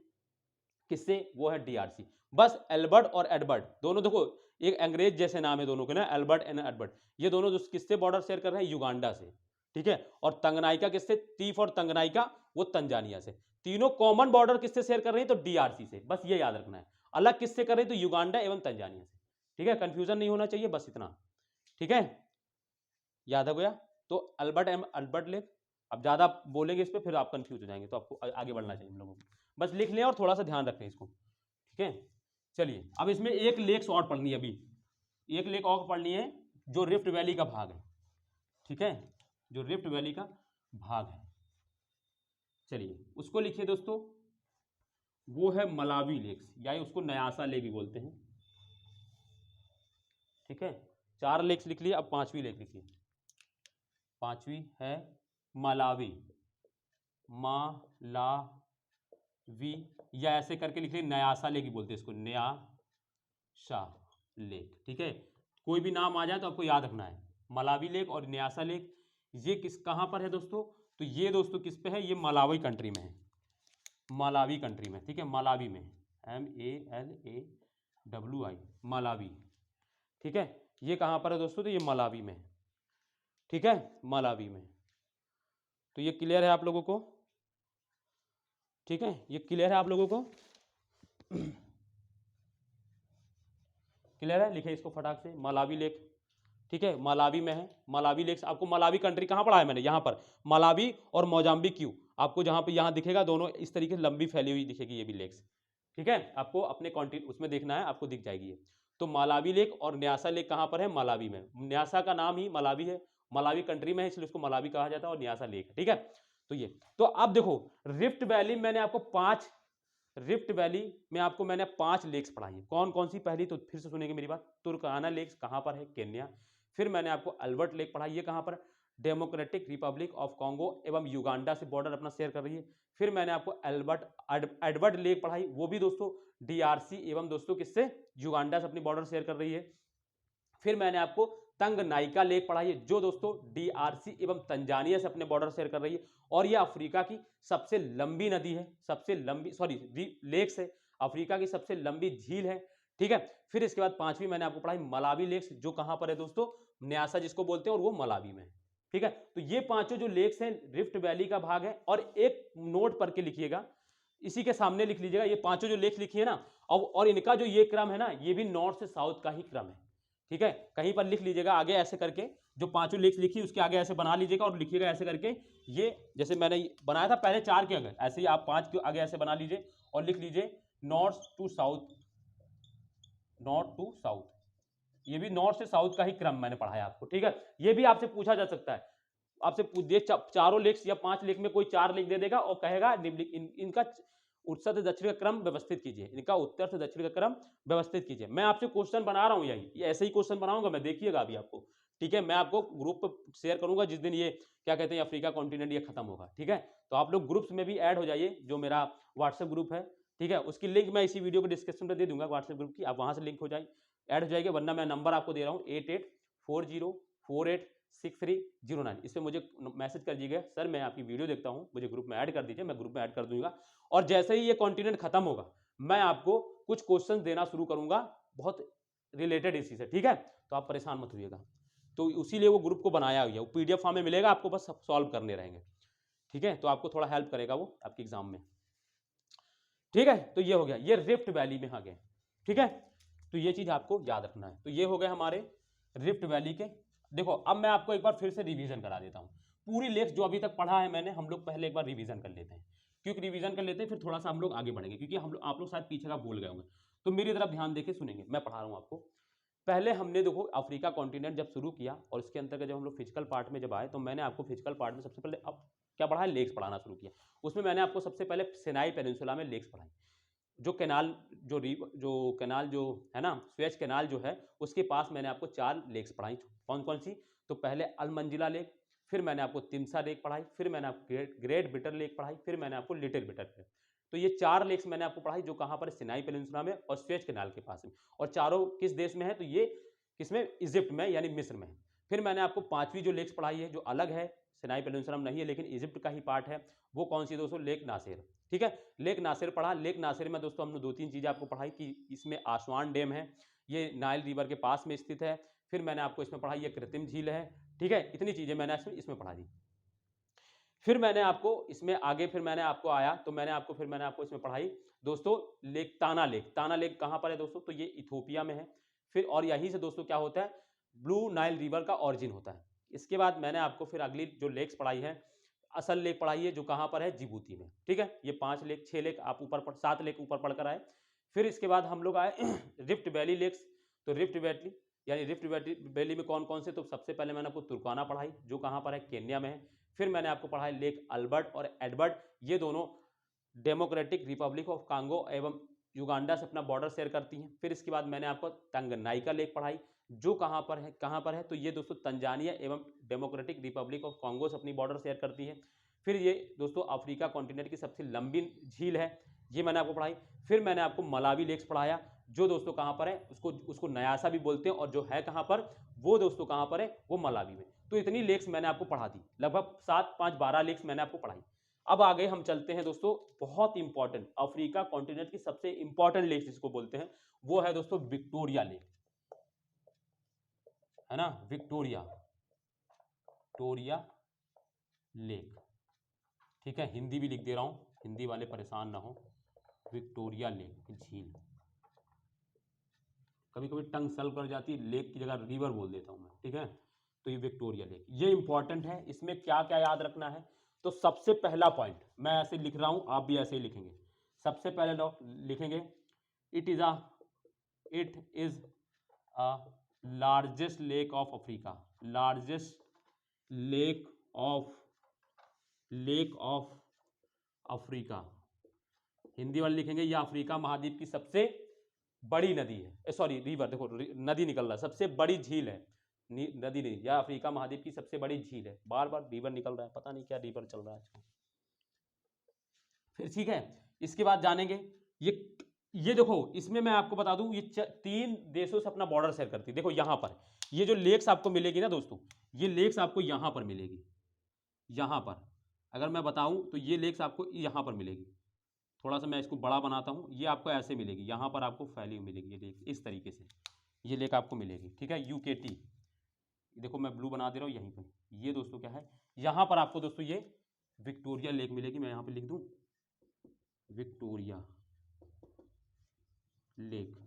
किससे, वो है डीआरसी। बस एल्बर्ट और एडवर्ड दोनों देखो एक अंग्रेज जैसे नाम है दोनों के ना, एल्बर्ट एंड एडवर्ड, ये दोनों जो किससे बॉर्डर शेयर कर रहे हैं, युगांडा से, ठीक है। और तंगनाइका किससे, टी फॉर तंगनाइका, वो तंजानिया से। तीनों कॉमन बॉर्डर किससे शेयर कर रही है, तो डीआरसी से, बस ये याद रखना है। अलग किससे कर रही है, तो युगांडा एवं तंजानिया से, ठीक है। कंफ्यूजन नहीं होना चाहिए, बस इतना, ठीक है, याद हो गया। तो अल्बर्ट लेक, अब ज्यादा बोलेंगे इस पर फिर आप कंफ्यूज हो जाएंगे, तो आपको आगे बढ़ना चाहिए हम लोगों को, बस लिख लें और थोड़ा सा ध्यान रखें इसको, ठीक है। चलिए अब इसमें एक लेक और पढ़नी है, अभी एक लेक और पढ़नी है जो रिफ्ट वैली का भाग है, ठीक है, जो रिफ्ट वैली का भाग है। चलिए उसको लिखिए दोस्तों, वो है मलावी लेक्स, या उसको न्यासा लेक भी बोलते हैं, ठीक है। चार लेक्स लिख लिए, अब पांचवी लेक लिखिए, पांचवी है मलावी, मालावी, या ऐसे करके लिख लिए, न्यासा लेक बोलते हैं इसको, न्यासा लेक, ठीक है। कोई भी नाम आ जाए तो आपको याद रखना है, मलावी लेक और न्यासा लेक। ये किस कहां पर है दोस्तों, तो ये दोस्तों किस पे है, ये मलावी कंट्री में है, मलावी कंट्री में, ठीक है, मलावी में, MALAWI, मलावी, ठीक है। ये कहाँ पर है दोस्तों, तो ये मलावी में है, ठीक है, मलावी में। तो ये क्लियर है आप लोगों को, ठीक है, ये क्लियर है आप लोगों को, क्लियर है, लिखे इसको फटाक से, मलावी लेक, ठीक है, मलावी में है, मलावी लेक्स। आपको मलावी कंट्री कहाँ पढ़ा है मैंने, यहाँ पर मलावी और मोजाम्बिक आपको जहाँ पे यहाँ दिखेगा, दोनों इस तरीके से लंबी फैली हुई दिखेगी ये भी लेक्स, ठीक है, आपको अपने कॉन्टिनेंट उसमें देखना है, आपको दिख जाएगी ये। तो मलावी लेक और न्यासा लेक कहाँ पर है, मलावी में। न्यासा का नाम ही मलावी है, मलावी कंट्री में है, इसलिए उसको मलावी कहा जाता है, और न्यासा लेक, ठीक है। तो ये, तो अब देखो रिफ्ट वैली मैंने आपको 5, रिफ्ट वैली में आपको मैंने 5 लेक्स पढ़ाई है। कौन कौन सी, पहली तो फिर से सुनेंगे मेरी बात, तुर्काना लेक्स कहाँ पर है, केन्या। फिर मैंने आपको अल्बर्ट लेक पढ़ाई, ये कहाँ पर, डेमोक्रेटिक रिपब्लिक ऑफ कॉन्गो एवं युगांडा से बॉर्डर अपना शेयर कर रही है। फिर मैंने आपको एडवर्ड लेक पढ़ाई, वो भी दोस्तों डीआरसी एवं दोस्तों किससे, युगांडा से अपनी बॉर्डर शेयर कर रही है। फिर मैंने आपको तंगनाइका लेक पढ़ाई है, जो दोस्तों डीआरसी एवं तंजानिया से अपने बॉर्डर शेयर कर रही है, और यह अफ्रीका की सबसे लंबी नदी है, सबसे लंबी लेक्स है, अफ्रीका की सबसे लंबी झील है, ठीक है। फिर इसके बाद 5वीं मैंने आपको पढ़ाई मलावी लेक्स, जो कहां पर है दोस्तों, न्यासा जिसको बोलते हैं, और वो मलावी में है, ठीक है। तो ये 5 जो लेक्स हैं रिफ्ट वैली का भाग है। और एक नोट पर के लिखिएगा, इसी के सामने लिख लीजिएगा, ये 5 जो लेक्स लिखी है ना, और इनका जो ये क्रम है ना, ये भी नॉर्थ से साउथ का ही क्रम है, ठीक है। कहीं पर लिख लीजिएगा आगे ऐसे करके, जो 5 लेक्स लिखी उसके आगे ऐसे बना लीजिएगा और लिखिएगा ऐसे करके, ये जैसे मैंने बनाया था पहले 4 के आगे, ऐसे ही आप 5 के आगे ऐसे बना लीजिए और लिख लीजिए north to south, north to south. ये भी नॉर्थ से साउथ का ही क्रम मैंने पढ़ाया आपको, ठीक है। ये भी आपसे पूछा जा सकता है, आपसे चारों लेक्स या 5 लेख में कोई 4 लेख दे देगा और कहेगा इनका उत्तर से दक्षिण का क्रम व्यवस्थित कीजिए, इनका उत्तर से दक्षिण का क्रम व्यवस्थित कीजिए। मैं आपसे क्वेश्चन बना रहा हूं, यही ऐसे ही क्वेश्चन बनाऊंगा मैं, देखिएगा अभी आपको, ठीक है। मैं आपको ग्रुप पर शेयर करूंगा जिस दिन ये क्या कहते हैं अफ्रीका कॉन्टिनेंट ये खत्म होगा, ठीक है। तो आप लोग ग्रुप्स में भी ऐड हो जाइए, जो मेरा व्हाट्सएप ग्रुप है, ठीक है, उसकी लिंक मैं इसी वीडियो को डिस्क्रिप्शन में दे दूंगा व्हाट्सएप ग्रुप की, आप वहां से लिंक हो जाए, ऐड हो जाएगी, वरना मैं नंबर आपको दे रहा हूँ 8840486309, इस पर मुझे मैसेज कर दीजिएगा, सर मैं आपकी वीडियो देखता हूँ, मुझे ग्रुप में ऐड कर दीजिए, मैं ग्रुप में ऐड कर दूंगा। और जैसे ही ये कॉन्टिनेंट खत्म होगा, मैं आपको कुछ क्वेश्चन देना शुरू करूंगा बहुत रिलेटेड इसी से, ठीक है। तो आप परेशान मत होइएगा, तो इसीलिए वो ग्रुप को बनाया हुआ है, वो पीडीएफ फॉर्म में मिलेगा आपको, बस सॉल्व करने रहेंगे, ठीक है। तो आपको थोड़ा हेल्प करेगा वो आपके एग्जाम में, ठीक है। तो ये हो गया, ये रिफ्ट वैली में आ गए, ठीक है। तो ये चीज आपको याद रखना है। तो ये हो गए हमारे रिफ्ट वैली के। देखो अब मैं आपको एक बार फिर से रिवीजन करा देता हूँ, पूरी लेक्स जो अभी तक पढ़ा है मैंने, हम लोग पहले एक बार रिवीजन कर लेते हैं, क्योंकि रिवीजन कर लेते हैं फिर थोड़ा सा हम लोग आगे बढ़ेंगे, क्योंकि हम लोग आप लोग शायद पीछे का भूल गए होंगे। तो मेरी तरफ ध्यान देके सुनेंगे, मैं पढ़ा रहा हूँ आपको। पहले हमने देखो अफ्रीका कॉन्टिनेंट जब शुरू किया, और इसके अंतर्गत जब हम लोग फिजिकल पार्ट में जब आए, तो मैंने आपको फिजिकल पार्ट में सबसे पहले अब क्या पढ़ा है, लेक्स पढ़ाना शुरू किया। उसमें मैंने आपको सबसे पहले सिनाई पेनिनसुला में लेक्स पढ़ाई, जो कैनाल जो कैनाल जो है ना, स्वेज कैनाल जो है, उसके पास मैंने आपको 4 लेक्स पढ़ाई। कौन कौन सी, तो पहले अलमंजिला लेक, फिर मैंने आपको तिमसा लेक पढ़ाई, फिर मैंने आपको ग्रेट बिटर लेक पढ़ाई, फिर मैंने आपको लिटिल बिटर लेक। तो ये 4 लेक्स मैंने आपको पढ़ाई, जो कहाँ पर, सिनाई पेनिनसुला में और स्वेज कैनाल के पास में। और चारों किस देश में है, तो ये किसमें, इजिप्ट में, यानी मिस्र में है। फिर मैंने आपको 5वीं जो लेक्स पढ़ाई है, जो अलग है, सिनाई पेनिनसुला में नहीं है लेकिन इजिप्ट का ही पार्ट है, वो कौन सी दोस्तों, लेक नासिर, ठीक है। लेक नासिर पढ़ा। लेक नासिर में दोस्तों हमने 2-3 चीज़ें आपको पढ़ाई कि इसमें आसवान डैम है, ये नाइल रिवर के पास में स्थित है। फिर मैंने आपको इसमें पढ़ा ये कृत्रिम झील है, ठीक है। इतनी चीज़ें मैंने इसमें पढ़ा दी। फिर मैंने आपको इसमें आगे, फिर मैंने आपको आया तो मैंने आपको इसमें पढ़ाई दोस्तों लेक ताना लेक। ताना लेक कहाँ पर है दोस्तों, तो ये इथोपिया में है। फिर और यहीं से दोस्तों क्या होता है, ब्लू नाइल रिवर का ऑरिजिन होता है। इसके बाद मैंने आपको फिर अगली जो लेक्स पढ़ाई है, असल लेक पढ़ाई है, जो कहाँ पर है, जिबूती में, ठीक है। ये 5 लेक 6 लेक आप ऊपर 7 लेक ऊपर पढ़कर आए। फिर इसके बाद हम लोग आए रिफ्ट वैली लेक्स। तो रिफ्ट वैली यानी रिफ्ट वैली में कौन कौन से, तो सबसे पहले मैंने आपको तुर्काना पढ़ाई, जो कहाँ पर है, केन्या में है। फिर मैंने आपको पढ़ा है लेक अल्बर्ट और एडवर्ड, ये दोनों डेमोक्रेटिक रिपब्लिक ऑफ कांगो एवं युगांडा से अपना बॉर्डर शेयर करती हैं। फिर इसके बाद मैंने आपको तंगनाइका लेक पढ़ाई, जो कहाँ पर है, तो ये दोस्तों तंजानिया एवं डेमोक्रेटिक रिपब्लिक ऑफ कांगो से अपनी बॉर्डर शेयर करती है। फिर ये दोस्तों अफ्रीका कॉन्टिनेंट की सबसे लंबी झील है, ये मैंने आपको पढ़ाई। फिर मैंने आपको मलावी लेक्स पढ़ाया, जो दोस्तों कहाँ पर है, उसको नयासा भी बोलते हैं, और जो है कहाँ पर, वो दोस्तों कहाँ पर है, वो मलावी में। तो इतनी लेक्स मैंने आपको पढ़ा दी, लगभग 7, 5, 12 लेक्स मैंने आपको पढ़ाई। अब आगे हम चलते हैं दोस्तों, बहुत इंपॉर्टेंट अफ्रीका कॉन्टिनेंट की सबसे इंपॉर्टेंट लेक जिसको बोलते हैं, वो है दोस्तों विक्टोरिया लेक। है ना, विक्टोरिया लेक। ठीक है, हिंदी भी लिख दे रहा हूं, हिंदी वाले परेशान ना हो। विक्टोरिया लेक झील, कभी कभी टंग सल कर जाती है, लेक की जगह रिवर बोल देता हूं मैं। ठीक है, तो ये विक्टोरिया लेक, ये इंपॉर्टेंट है। इसमें क्या क्या याद रखना है, तो सबसे पहला पॉइंट मैं ऐसे लिख रहा हूं, आप भी ऐसे ही लिखेंगे। सबसे पहले लिखेंगे it is a largest lake of Africa, largest lake of Africa. Hindi वाले लिखेंगे यह अफ्रीका महाद्वीप की सबसे बड़ी नदी है, सॉरी रिवर, देखो नदी निकल रहा है, सबसे बड़ी झील है, नदी नहीं, यह अफ्रीका महाद्वीप की सबसे बड़ी झील है। बार बार रिवर निकल रहा है, पता नहीं क्या रिवर चल रहा है आजकल। फिर ठीक है, इसके बाद जानेंगे ये देखो, इसमें मैं आपको बता दूं, ये 3 देशों से अपना बॉर्डर शेयर करती है। देखो यहां पर ये जो लेक्स आपको मिलेगी ना दोस्तों, ये लेक्स आपको यहां पर मिलेगी, यहां पर अगर मैं बताऊं तो ये लेक्स आपको यहां पर मिलेगी। थोड़ा सा मैं इसको बड़ा बनाता हूं, ये आपको ऐसे मिलेगी, यहां पर आपको फैली मिलेगी ये लेक, इस तरीके से ये लेक आपको मिलेगी। ठीक है, UKT, देखो मैं ब्लू बना दे रहा हूं यहीं पर। ये दोस्तों क्या है, यहां पर आपको दोस्तों ये विक्टोरिया लेक मिलेगी, मैं यहां पर लिख दूं विक्टोरिया लेक,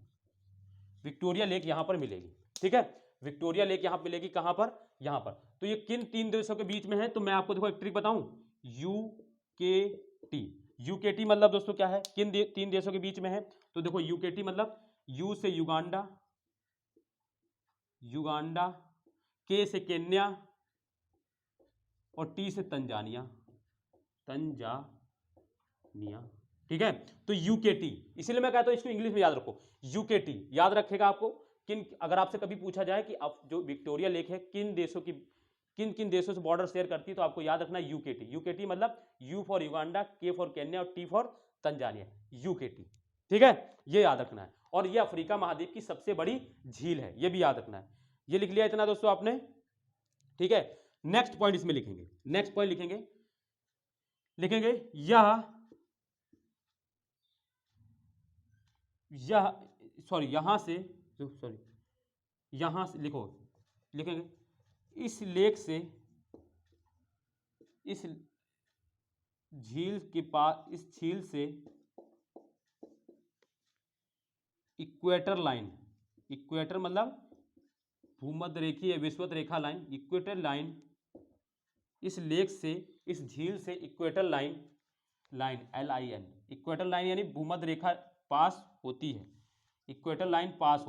विक्टोरिया लेक यहां पर मिलेगी। ठीक है, विक्टोरिया लेक यहां मिलेगी, कहां पर, यहां पर। तो ये किन 3 देशों के बीच में है, तो मैं आपको देखो एक ट्रिक बताऊं, यूकेटी मतलब दोस्तों क्या है, किन 3 देशों के बीच में है, तो देखो यूकेटी मतलब यू से युगांडा, के से केन्या और टी से तंजानिया। ठीक है, तो यूकेटी, इसीलिए मैं कहता हूं इसको इंग्लिश में याद रखो, यूकेटी याद रखेगा आपको। अगर आपसे कभी पूछा जाए कि अब जो विक्टोरिया लेक है किन देशों से बॉर्डर शेयर करती है, तो आपको याद रखना यूकेटी मतलब यू फॉर युगांडा, के फॉर केन्या और टी फॉर तंजानिया, यूकेटी। ठीक है, ये याद रखना है। और ये अफ्रीका महाद्वीप की सबसे बड़ी झील है, ये भी याद रखना है। ये लिख लिया इतना दोस्तों आपने। ठीक है, नेक्स्ट पॉइंट इसमें लिखेंगे, नेक्स्ट पॉइंट लिखेंगे यहां से लिखेंगे इस लेक से, इस झील के पास, इस झील से इक्वेटर लाइन, इक्वेटर मतलब भूमध्य रेखीय विषुवत रेखा लाइन, इक्वेटर लाइन, इस लेक से, इस झील से equator line LIN, equator line यानी भूमध्य रेखा पास होती है, इक्वेटर लाइन पास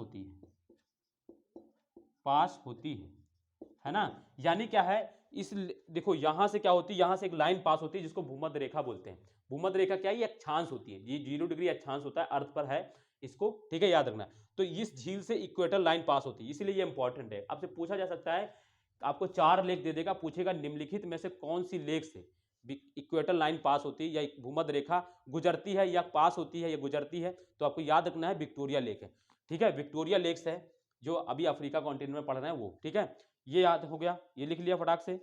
होती है ना। यानी क्या है, इस देखो यहां से क्या होती है, यहां से एक लाइन पास होती है जिसको भूमध्य रेखा बोलते हैं। भूमध्य रेखा क्या है, ये अक्षांश होती है, ये 0 डिग्री अक्षांश होता है, अर्थ पर है इसको। ठीक है, याद रखना। तो इस झील से इक्वेटर लाइन पास होती है, इसलिए ये इंपॉर्टेंट है। आपसे पूछा जा सकता है, आपको 4 लेक दे देगा, पूछेगा निम्नलिखित में से कौन सी लेक से इक्वेटर लाइन पास होती है या भूमध्य रेखा गुजरती है, या पास होती है या गुजरती है, तो आपको याद रखना है विक्टोरिया लेक है। ठीक है, विक्टोरिया लेक्स है जो अभी अफ्रीका कॉन्टिनेंट में पढ़ रहे हैं वो। ठीक है, ये याद हो गया, ये लिख लिया फटाक से।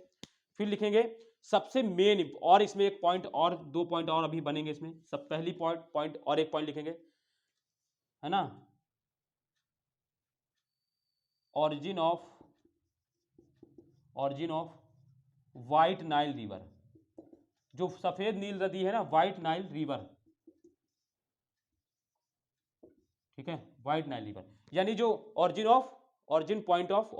फिर लिखेंगे सबसे मेन, और इसमें एक पॉइंट और 2 पॉइंट और अभी बनेंगे इसमें। सब पहली पॉइंट और एक पॉइंट लिखेंगे, है ना, origin of white Nile river, जो सफेद नील नदी है ना, व्हाइट नाइल रिवर। ठीक है, व्हाइट नाइल रिवर यानी जो origin point of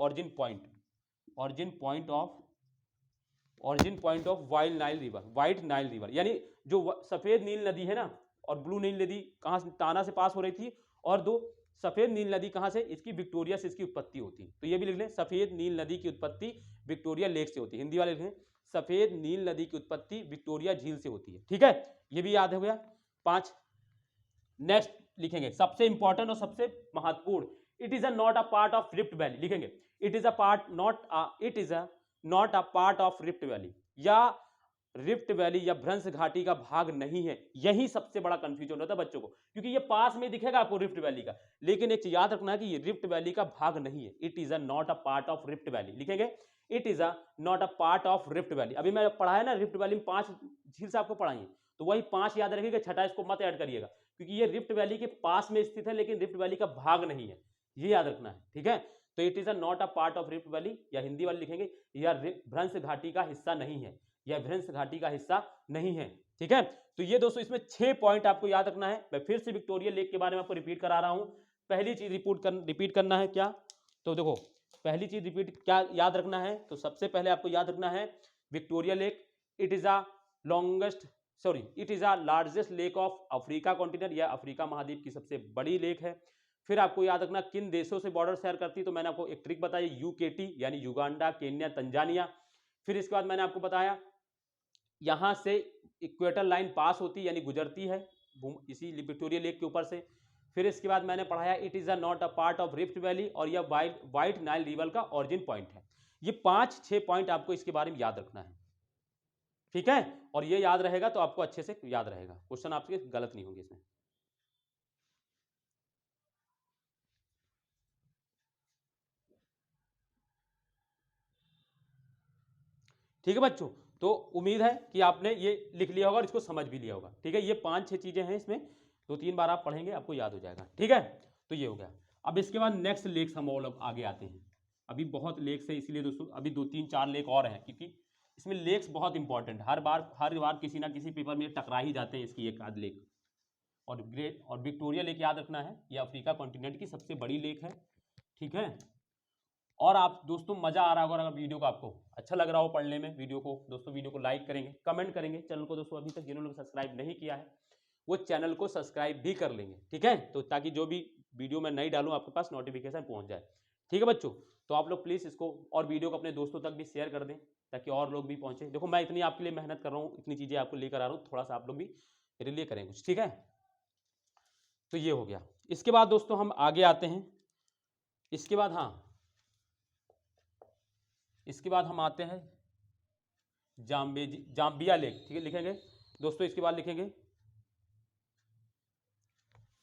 white Nile river, यानी जो सफेद नील नदी है ना, और ब्लू नील नदी कहां से, ताना से पास हो रही थी, और दो सफेद नील नदी कहां से, इसकी विक्टोरिया से इसकी उत्पत्ति होती है। तो ये भी लिख लें, सफेद नील नदी की उत्पत्ति विक्टोरिया लेक से होती है। हिंदी वाले लिखें, सफेद नील नदी की उत्पत्ति विक्टोरिया झील से होती है। ठीक है, ये भी याद हो गया। 5 नेक्स्ट लिखेंगे सबसे इंपॉर्टेंट और सबसे महत्वपूर्ण, it is not a part of rift valley. लिखेंगे it is not a part of rift valley, या रिफ्ट वैली या भ्रंश घाटी का भाग नहीं है। यही सबसे बड़ा कंफ्यूजन होता है बच्चों को, क्योंकि ये पास में दिखेगा आपको रिफ्ट वैली का, लेकिन एक याद रखना है कि ये रिफ्ट वैली का भाग नहीं है। It is not a part of rift valley, लिखेंगे it is not a part of rift valley. अभी मैं पढ़ाया ना रिफ्ट वैली में 5 झील से आपको पढ़ाई, तो वही 5 याद रखिएगा, छठा इसको मत ऐड करिएगा, क्योंकि ये रिफ्ट वैली के पास में स्थित है, लेकिन रिफ्ट वैली का भाग नहीं है, ये याद रखना है। ठीक है, तो it is a not a part of rift valley, या हिंदी वाले लिखेंगे यह भ्रंश घाटी का हिस्सा नहीं है, यह भ्रंश घाटी का हिस्सा नहीं है। ठीक है, तो ये दोस्तों इसमें 6 पॉइंट आपको याद रखना है। मैं फिर से विक्टोरिया लेक के बारे में आपको रिपीट करा रहा हूं। पहली चीज रिपीट करना है क्या, तो देखो पहली चीज रिपीट क्या याद रखना है, तो सबसे पहले आपको याद रखना है Victoria lake it is a it is a largest lake of Africa continent, यह अफ्रीका महाद्वीप की सबसे बड़ी लेक है। फिर आपको याद रखना किन देशों से बॉर्डर शेयर करती है, तो मैंने आपको एक ट्रिक बताई यूकेटी यानी युगांडा, केन्या, तंजानिया। फिर इसके बाद मैंने आपको बताया यहां से इक्वेटर लाइन पास होती यानी गुजरती है इसी विक्टोरिया लेक के ऊपर से। फिर इसके बाद मैंने पढ़ाया it is a not a part of rift valley, और यह व्हाइट नाइल रिवर का ऑरिजिन पॉइंट है। ये 5-6 पॉइंट आपको इसके बारे में याद रखना है, ठीक है, और ये याद रहेगा तो आपको अच्छे से याद रहेगा, क्वेश्चन आपके गलत नहीं होंगे इसमें। ठीक है बच्चों, तो उम्मीद है कि आपने ये लिख लिया होगा और इसको समझ भी लिया होगा। ठीक है, ये 5-6 चीजें हैं इसमें, 2-3 बार आप पढ़ेंगे आपको याद हो जाएगा। ठीक है, तो ये हो गया। अब इसके बाद नेक्स्ट लेक्स हम और आगे आते हैं। अभी बहुत लेक्स है, इसलिए दोस्तों अभी 2-3-4 लेक और हैं, क्योंकि इसमें लेक्स बहुत इंपॉर्टेंट, हर बार किसी ना किसी पेपर में टकरा ही जाते हैं इसकी एक आध लेक। और विक्टोरिया लेक याद रखना है, ये अफ्रीका कॉन्टिनेंट की सबसे बड़ी लेक है। ठीक है, और आप दोस्तों मजा आ रहा होगा अगर वीडियो को आपको अच्छा लग रहा हो पढ़ने में, वीडियो को दोस्तों वीडियो को लाइक करेंगे, कमेंट करेंगे। चैनल को दोस्तों अभी तक जिन्होंने सब्सक्राइब नहीं किया है वो चैनल को सब्सक्राइब भी कर लेंगे। ठीक है, तो ताकि जो भी वीडियो मैं नहीं डालूं आपके पास नोटिफिकेशन पहुंच जाए। ठीक है बच्चों, तो आप लोग प्लीज़ इसको और वीडियो को अपने दोस्तों तक भी शेयर कर दें ताकि और लोग भी पहुंचे। देखो मैं इतनी आपके लिए मेहनत कर रहा हूँ, इतनी चीज़ें आपको लेकर आ रहा हूँ, थोड़ा सा आप लोग भी मेरे लिए करें कुछ। ठीक है, तो ये हो गया। इसके बाद दोस्तों हम आगे आते हैं। इसके बाद इसके बाद हम आते हैं जाम्बिया लेक। ठीक है, लिखेंगे दोस्तों, इसके बाद लिखेंगे,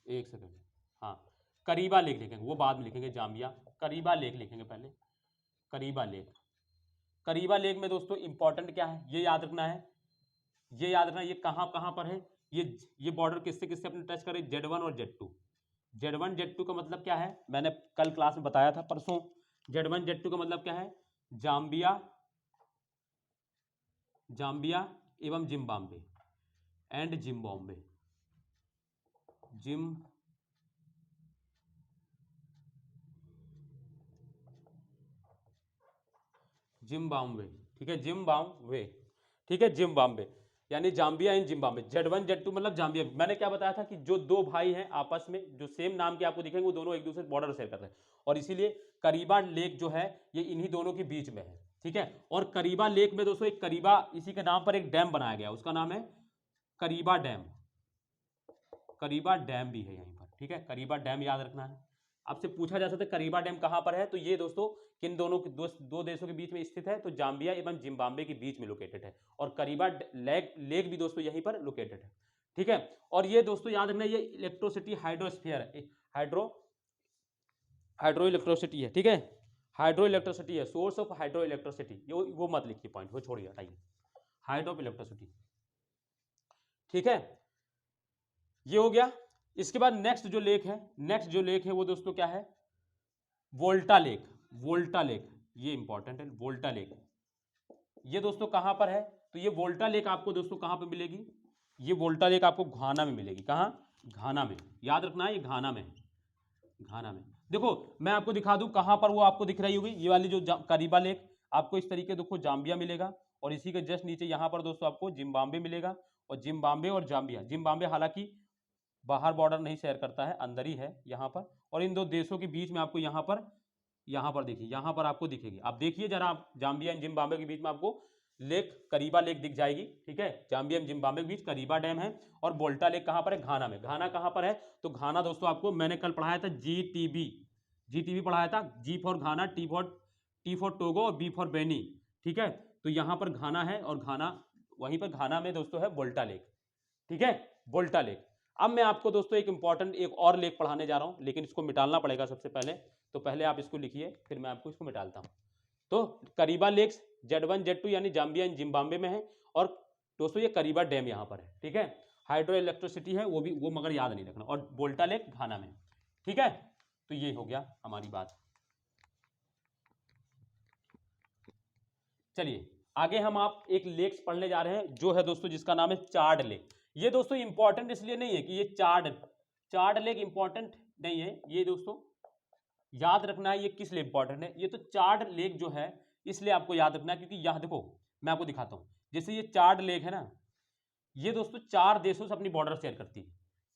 एक सेकंड, हाँ करीबा लेक लिखेंगे, वो बाद में लिखेंगे जाम्बिया, करीबा लेक लिखेंगे पहले, करीबा लेक। करीबा लेक में दोस्तों इंपॉर्टेंट क्या है ये याद रखना है, ये याद रखना, ये कहाँ पर है, ये बॉर्डर किससे किससे अपने टच करे, Z1 और Z2। Z1 Z2 का मतलब क्या है, मैंने कल क्लास में बताया था परसों। Z1 Z2 का मतलब क्या है, जाम्बिया एवं जिम्बाब्वे एंड जिम्बाब्वे, जिम्बाब्वे। ठीक है, जिम्बाब्वे, ठीक है, जिम्बाब्वे यानी जाम्बिया इन जिम्बाब्वे। Z1 Z2 मतलब जाम्बिया। मैंने क्या बताया था कि जो दो भाई हैं आपस में जो सेम नाम के आपको दिखेंगे वो दोनों एक दूसरे से बॉर्डर शेयर कर रहे हैं, और इसीलिए करीबा लेक जो है ये इन्हीं दोनों के बीच में है। ठीक है, और करीबा लेक में दोस्तों एक करीबा इसी के नाम पर एक डैम बनाया गया, उसका नाम है करीबा डैम। करीबा डैम भी है यहीं पर। ठीक है, करीबा डैम याद रखना है। आपसे पूछा जा सकता है करीबा डैम कहां पर है, तो ये दोस्तों किन दोनों दो देशों के बीच में स्थित है, तो जाम्बिया एवं जिम्बाब्वे के बीच में लोकेटेड है, और करीबा लेक भी दोस्तों यहीं पर लोकेटेड है। ठीक है, और ये दोस्तों याद रखना ये इलेक्ट्रोसिटी हाइड्रोस्फीयर है, हाइड्रो इलेक्ट्रोसिटी है। ठीक है, हाइड्रो इलेक्ट्रोसिटी है, सोर्स ऑफ हाइड्रो इलेक्ट्रोसिटी, वो मत लिखिए पॉइंट, वो छोड़िए हटाइए, हाइड्रो ऑफ इलेक्ट्रोसिटी। ठीक है, ये हो गया। इसके बाद नेक्स्ट जो लेक है वो दोस्तों क्या है, वोल्टा लेक। वोल्टा लेक ये इंपॉर्टेंट है, वोल्टा लेक ये दोस्तों कहां पर है, तो ये वोल्टा लेक आपको दोस्तों कहां पर मिलेगी, ये वोल्टा लेक आपको घाना में मिलेगी। कहां, घाना में, याद रखना है ये घाना में, घाना में। देखो मैं आपको दिखा दूं कहां पर वो आपको दिख रही होगी, ये वाली जो करीबा लेक आपको इस तरीके देखो जाम्बिया मिलेगा, और इसी के जस्ट नीचे यहां पर दोस्तों आपको जिम्बाब्वे मिलेगा, और जिम्बाब्वे और जाम्बिया, जिम्बाब्वे हालांकि बाहर बॉर्डर नहीं शेयर करता है, अंदर ही है यहाँ पर, और इन दो देशों के बीच में आपको यहाँ पर देखिए, यहाँ पर आपको दिखेगी, आप देखिए जरा, आप जाम्बिया एंड जिम्बाब्वे के बीच में आपको लेक, करीबा लेक दिख जाएगी। ठीक है, जाम्बिया एंड जिम्बाब्वे के बीच करीबा डैम है, और वोल्टा लेक कहाँ पर है, घाना में। घाना कहाँ पर है, तो घाना दोस्तों आपको मैंने कल पढ़ाया था GTB पढ़ाया था, G for Ghana, T for Togo, और B फॉर बेनी। ठीक है, तो यहाँ पर घाना है, और घाना वहीं पर घाना में दोस्तों है वोल्टा लेक। ठीक है, वोल्टा लेक। अब मैं आपको दोस्तों एक और लेक पढ़ाने जा रहा हूं, लेकिन इसको मिटालना पड़ेगा सबसे पहले, तो पहले आप इसको लिखिए फिर मैं आपको इसको मिटालता हूं। तो करीबा लेक्स Z1 Z2 यानी जाम्बिया एंड जिम्बाब्वे में है, और दोस्तों ये करीबा डैम यहाँ पर है। ठीक है, हाइड्रो इलेक्ट्रिसिटी है वो मगर याद नहीं रखना, और वोल्टा लेक घाना में। ठीक है, तो ये हो गया हमारी बात। चलिए आगे हम आप एक लेक्स पढ़ने जा रहे हैं जो है दोस्तों जिसका नाम है चार्ड लेक। ये दोस्तों इंपॉर्टेंट इसलिए नहीं है कि ये चार्ड लेक इंपॉर्टेंट नहीं है, ये दोस्तों याद रखना है ये किस लिए इंपॉर्टेंट है। ये तो चार्ड लेक जो है इसलिए आपको याद रखना है क्योंकि यहां देखो मैं आपको दिखाता हूं, जैसे ये चार्ड लेक है ना, ये दोस्तों 4 देशों से अपनी बॉर्डर शेयर करती है।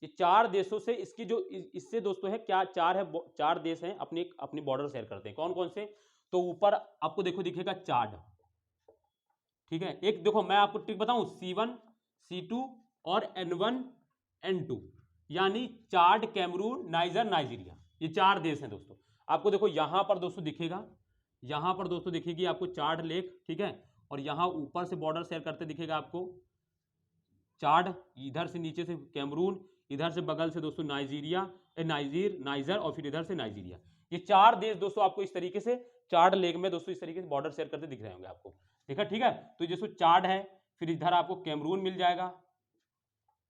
ये 4 देशों से इसकी जो इससे दोस्तों है क्या 4 देश हैं अपनी अपनी बॉर्डर शेयर करते हैं। कौन कौन से, तो ऊपर आपको देखो दिखेगा चार्ड, ठीक है। एक देखो मैं आपको ट्रिक बताऊं, C1 C2 और N1 N2 यानी चार्ड, कैमरून, नाइजर, नाइजीरिया, ये 4 देश हैं दोस्तों। आपको देखो यहां पर दोस्तों दिखेगा, यहां पर दोस्तों दिखेगी आपको चार्ड लेक, ठीक है। और यहां ऊपर से बॉर्डर शेयर करते दिखेगा आपको चार्ड, इधर से नीचे से कैमरून, इधर से बगल से दोस्तों नाइजीरिया, नाइजर और फिर इधर से नाइजीरिया। ये 4 देश दोस्तों आपको इस तरीके से चार्ड लेक में दोस्तों इस तरीके से बॉर्डर शेयर करते दिख रहे होंगे आपको, ठीक है। तो जैसे चार्ड है, फिर इधर आपको कैमरून मिल जाएगा,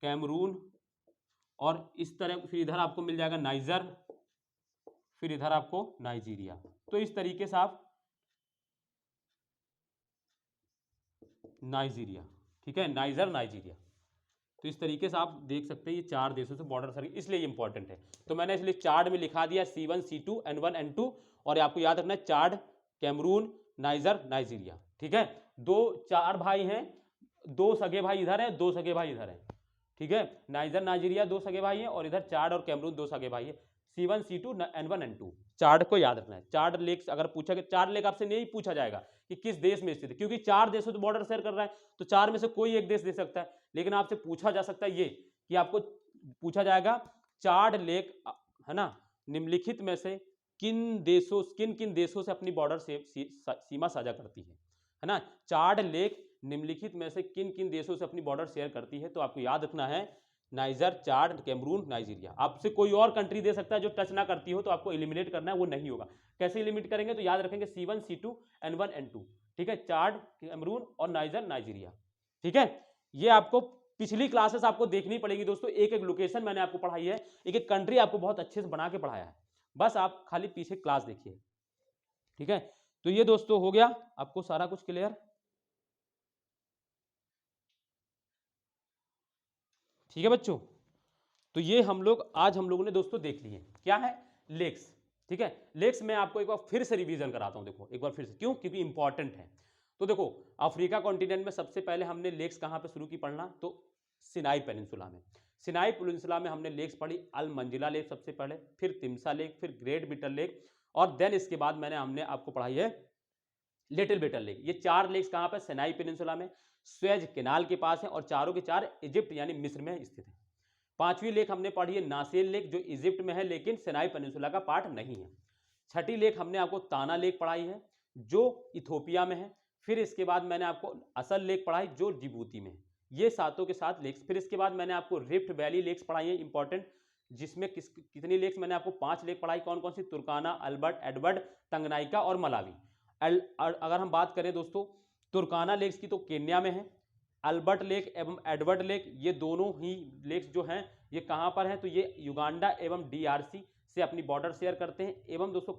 कैमरून, और इस तरह फिर इधर आपको मिल जाएगा नाइजर, फिर इधर आपको नाइजीरिया। तो इस तरीके से आप नाइजीरिया, ठीक है, नाइजर, नाइजीरिया, तो इस तरीके से आप देख सकते हैं ये 4 देशों से बॉर्डर सर्किल, इसलिए इंपॉर्टेंट है। तो मैंने इसलिए चार्ड में लिखा दिया C1 C2 N1 N2, और आपको याद रखना है चार्ड, कैमरून, नाइजर, नाइजीरिया, ठीक है। 4 भाई हैं, 2 सगे भाई इधर हैं, 2 सगे भाई इधर हैं, ठीक है। नाइजर, नाइजीरिया 2 सगे भाई हैं, और इधर चार्ड और कैमरून 2 सगे भाई हैं। C1 C2 N1 N2, chard को याद रखना है। चार्ड लेक अगर पूछा कि चार्ड लेक आपसे नहीं पूछा जाएगा कि किस देश में स्थित है, क्योंकि 4 देशों से बॉर्डर शेयर कर रहा है, तो 4 में से कोई एक देश दे सकता है। लेकिन आपसे पूछा जा सकता है ये कि आपको पूछा जाएगा चार्ड लेक है ना, निम्नलिखित में से किन किन देशों से अपनी बॉर्डर से सीमा साझा करती है ना। चार्ड लेक निम्नलिखित में से किन किन देशों से अपनी बॉर्डर शेयर करती है, तो आपको याद रखना है नाइजर, चार्ड, कैमरून, नाइजीरिया। आपसे कोई और कंट्री दे सकता है जो टच ना करती हो, तो आपको एलिमिनेट करना है, वो नहीं होगा। कैसे एलिमिनेट करेंगे, तो याद रखेंगे C1 C2 N1 N2, ठीक है, चार्ड, कैमरून और नाइजर, नाइजीरिया, ठीक है। ये आपको पिछली क्लासेस आपको देखनी पड़ेगी दोस्तों, एक एक लोकेशन मैंने आपको पढ़ाई है, एक एक कंट्री आपको बहुत अच्छे से बना के पढ़ाया है, बस आप खाली पीछे क्लास देखिए, ठीक है। तो ये दोस्तों हो गया आपको सारा कुछ क्लियर, ठीक है बच्चों। तो ये आज हम लोगों ने दोस्तों देख लिए क्या है, लेक्स, ठीक है। लेक्स मैं आपको एक बार फिर से रिवीजन कराता हूं, देखो एक बार फिर से, क्यों, क्योंकि इंपॉर्टेंट है। तो देखो अफ्रीका कॉन्टिनेंट में सबसे पहले हमने लेक्स कहां पे शुरू की पढ़ना, तो सिनाई पेनिनसुला में। सिनाई पेनिनसुला में हमने लेक्स पढ़ी, अल मंजिला लेक सबसे पहले, फिर तिम्सा लेक, फिर ग्रेट बिटर लेक, और देन इसके बाद हमने आपको पढ़ाई है लिटिल बिटर लेक। ये 4 लेक्स कहां पर, सिनाई पेनिनसुला में, स्वेज कैनाल के पास है, और चारों के 4 इजिप्ट यानी मिस्र में स्थित है। 5वीं लेक हमने पढ़ी है नासेल लेक, जो इजिप्ट में है लेकिन सिनाई पेनिनसुला का पार्ट नहीं है। 6ठी लेक हमने आपको ताना लेक पढ़ाई है जो इथोपिया में है। फिर इसके बाद मैंने आपको असल लेक पढ़ाई जो जिबूती में है। ये सातों के साथ लेक्स। फिर इसके बाद मैंने आपको रिफ्ट वैली लेक्स पढ़ाई है इंपॉर्टेंट, जिसमें कितनी लेक्स, मैंने आपको 5 लेक पढ़ाई। कौन कौन सी, तुर्काना, अल्बर्ट, एडवर्ड, तंगनाइका और मलावी। अगर हम बात करें दोस्तों तुर्काना लेक्स की, तो केन्या में है। अल्बर्ट लेक एवं एडवर्ड लेक, ये दोनों ही लेक्स जो हैं ये कहां पर हैं, तो ये युगांडा एवं DRC से अपनी बॉर्डर शेयर करते हैं। एवं दोस्तों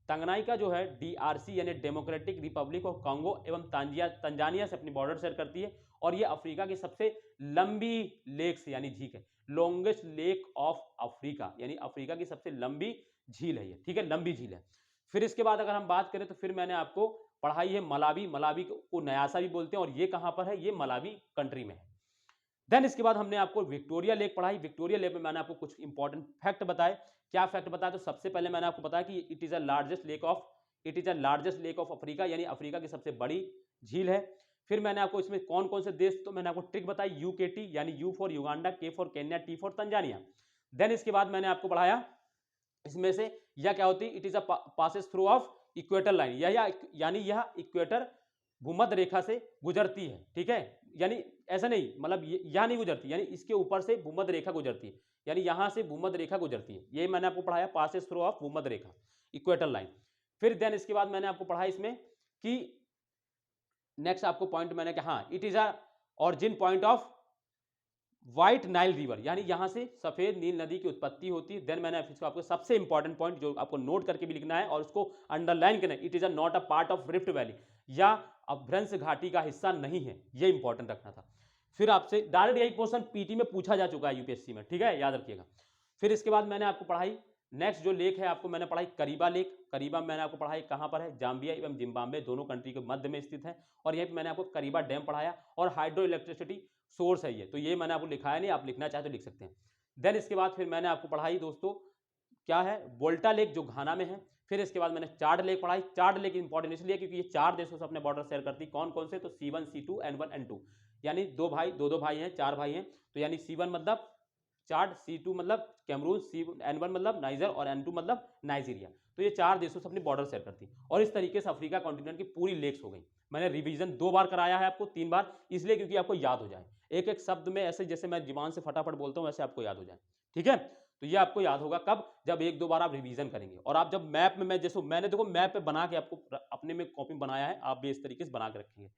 तंगनाइका जो है DRC यानी डेमोक्रेटिक रिपब्लिक ऑफ कांगो एवं तंजानिया से अपनी बॉर्डर शेयर करती है। और ये अफ्रीका की सबसे लंबी लेक्स यानी झील है, लॉन्गेस्ट लेक ऑफ अफ्रीका, यानी अफ्रीका की सबसे लंबी झील है ये, ठीक है, लंबी झील है। फिर इसके बाद अगर हम बात करें तो फिर मैंने आपको पढ़ाई है मलावी को न्यासा भी बोलते हैं, और ये कहां पर है, ये मलावी कंट्री में है। देन इसके बाद हमने आपको विक्टोरिया लेक पढ़ाई। विक्टोरिया लेक में मैंने आपको कुछ इंपॉर्टेंट फैक्ट बताए। क्या फैक्ट बताया, तो सबसे पहले मैंने आपको बताया कि it is a largest lake of Africa, यानी अफ्रीका की सबसे बड़ी झील है। फिर मैंने आपको इसमें कौन कौन से देश, तो मैंने आपको ट्रिक बताई, UKT यानी U for Uganda, K for Kenya, T for Tanzania. Then इसके बाद मैंने आपको पढ़ाया इसमें से यह क्या होती है, it is a passes through of equator line, यानी यह इक्वेटर भूमध्य रेखा से गुजरती है, ठीक है। यानी ऐसा नहीं, मतलब यह नहीं गुजरती, यानी इसके ऊपर से भूमध्य रेखा गुजरती है, यानी यहां से भूमध्य रेखा गुजरती है। ये मैंने आपको पढ़ाया पासेस थ्रू ऑफ भूमध्य रेखा, इक्वेटर लाइन। फिर देन इसके बाद मैंने आपको पढ़ा इसमें कि नेक्स्ट आपको पॉइंट मैंने कहा, हाँ, it is a origin point of white Nile river, यानी यहां से सफेद नील नदी की उत्पत्ति होती है। देन मैंने आपको सबसे इंपॉर्टेंट पॉइंट जो आपको नोट करके भी लिखना है और उसको अंडरलाइन करना है, it is not a part of rift valley, या अभ्रंश घाटी का हिस्सा नहीं है, ये इंपॉर्टेंट रखना था। फिर आपसे डायरेक्ट यही क्वेश्चन पीटी में पूछा जा चुका है यूपीएससी में, ठीक है, याद रखिएगा। फिर इसके बाद मैंने आपको पढ़ाई नेक्स्ट जो लेक है आपको मैंने पढ़ाई करीबा लेक। करीबा मैंने आपको पढ़ाई कहाँ पर है, जाम्बिया एवं जिम्बाब्वे दोनों कंट्री के मध्य में स्थित है। और यहीं पे मैंने आपको करीबा डैम पढ़ाया और हाइड्रो इलेक्ट्रिसिटी सोर्स है ये, तो ये मैंने आपको लिखाया नहीं, आप लिखना चाहे तो लिख सकते हैं। देन इसके बाद फिर मैंने आपको पढ़ाई दोस्तों क्या है, वोल्टा लेक जो घाना में है। फिर इसके बाद मैंने चार्ड लेक पढ़ाई। चार्ड लेक इंपॉर्टेंट इसलिए क्योंकि ये 4 देशों से अपने बॉर्डर शेयर करती। कौन कौन से, तो C1 C2 N1 N2, यानी दो भाई हैं, 4 भाई हैं। तो यानी C1 मतलब चार्ड, C2 मतलब कैमरून, N1 मतलब नाइजर और N2 मतलब नाइजीरिया। तो ये 4 देशों से अपनी बॉर्डर शेयर करती। और इस तरीके से अफ्रीका कॉन्टिनेंट की पूरी लेक्स हो गई। मैंने रिवीजन 2 बार कराया है आपको, 3 बार, इसलिए क्योंकि आपको याद हो जाए। एक एक शब्द में ऐसे जैसे मैं जुबान से फटाफट बोलता हूं वैसे आपको याद हो जाए, ठीक है। तो ये आपको याद होगा कब, जब 1-2 बार आप रिवीजन करेंगे। और आप जब मैप में, मैं जैसे मैंने देखो मैप पे बना के आपको अपने में कॉपी बनाया है, आप भी इस तरीके से बना के रखेंगे,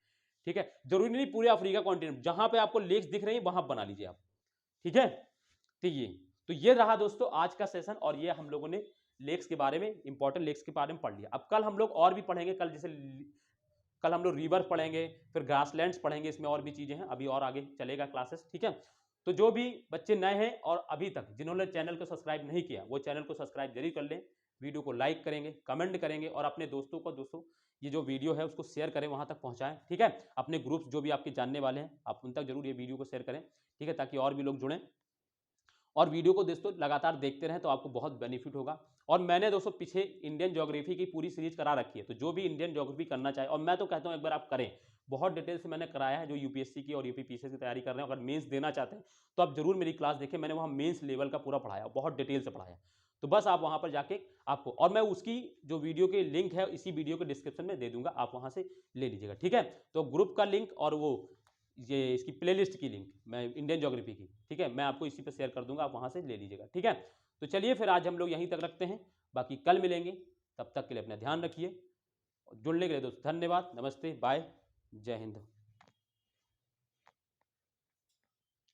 ठीक है। जरूरी नहीं पूरे अफ्रीका कॉन्टिनेंट, जहां पे आपको लेक्स दिख रही है वहां बना लीजिए आप, ठीक है। तो ये रहा दोस्तों आज का सेशन, और ये हम लोगों ने लेक्स के बारे में, इंपॉर्टेंट लेक्स के बारे में पढ़ लिया। अब कल हम लोग और भी पढ़ेंगे, कल हम लोग रिवर पढ़ेंगे, फिर ग्रासलैंड्स पढ़ेंगे, इसमें और भी चीजें हैं, अभी और आगे चलेगा क्लासेस, ठीक है। तो जो भी बच्चे नए हैं और अभी तक जिन्होंने चैनल को सब्सक्राइब नहीं किया, वो चैनल को सब्सक्राइब जरूर कर लें, वीडियो को लाइक करेंगे, कमेंट करेंगे, और अपने दोस्तों को ये जो वीडियो है उसको शेयर करें, वहां तक पहुंचाएं, ठीक है। अपने ग्रुप्स जो भी आपके जानने वाले हैं, आप उन तक जरूर ये वीडियो को शेयर करें, ठीक है, ताकि और भी लोग जुड़ें। और वीडियो को दोस्तों लगातार देखते रहें तो आपको बहुत बेनिफिट होगा। और मैंने दोस्तों पीछे इंडियन ज्योग्राफी की पूरी सीरीज करा रखी है, तो जो भी इंडियन ज्योग्राफी करना चाहे, और मैं तो कहता हूं एक बार आप करें, बहुत डिटेल से मैंने कराया है। जो यूपीएससी की और यूपीपीसीएस की तैयारी कर रहे हैं, अगर मेंस देना चाहते हैं तो आप जरूर मेरी क्लास देखें, मैंने वहां मेंस लेवल का पूरा पढ़ाया, बहुत डिटेल से पढ़ाया। तो बस आप वहां पर जाके आपको, और मैं उसकी जो वीडियो के लिंक है इसी वीडियो के डिस्क्रिप्शन में दे दूंगा, आप वहां से ले लीजिएगा, ठीक है। तो ग्रुप का लिंक और वो ये इसकी प्लेलिस्ट की लिंक, मैं इंडियन ज्योग्राफी की, ठीक है, मैं आपको इसी पे शेयर कर दूंगा, आप वहां से ले लीजिएगा, ठीक है। तो चलिए फिर आज हम लोग यहीं तक रखते हैं, बाकी कल मिलेंगे, तब तक के लिए अपना ध्यान रखिए। जुड़ने के लिए दोस्तों धन्यवाद, नमस्ते, बाय, जय हिंद।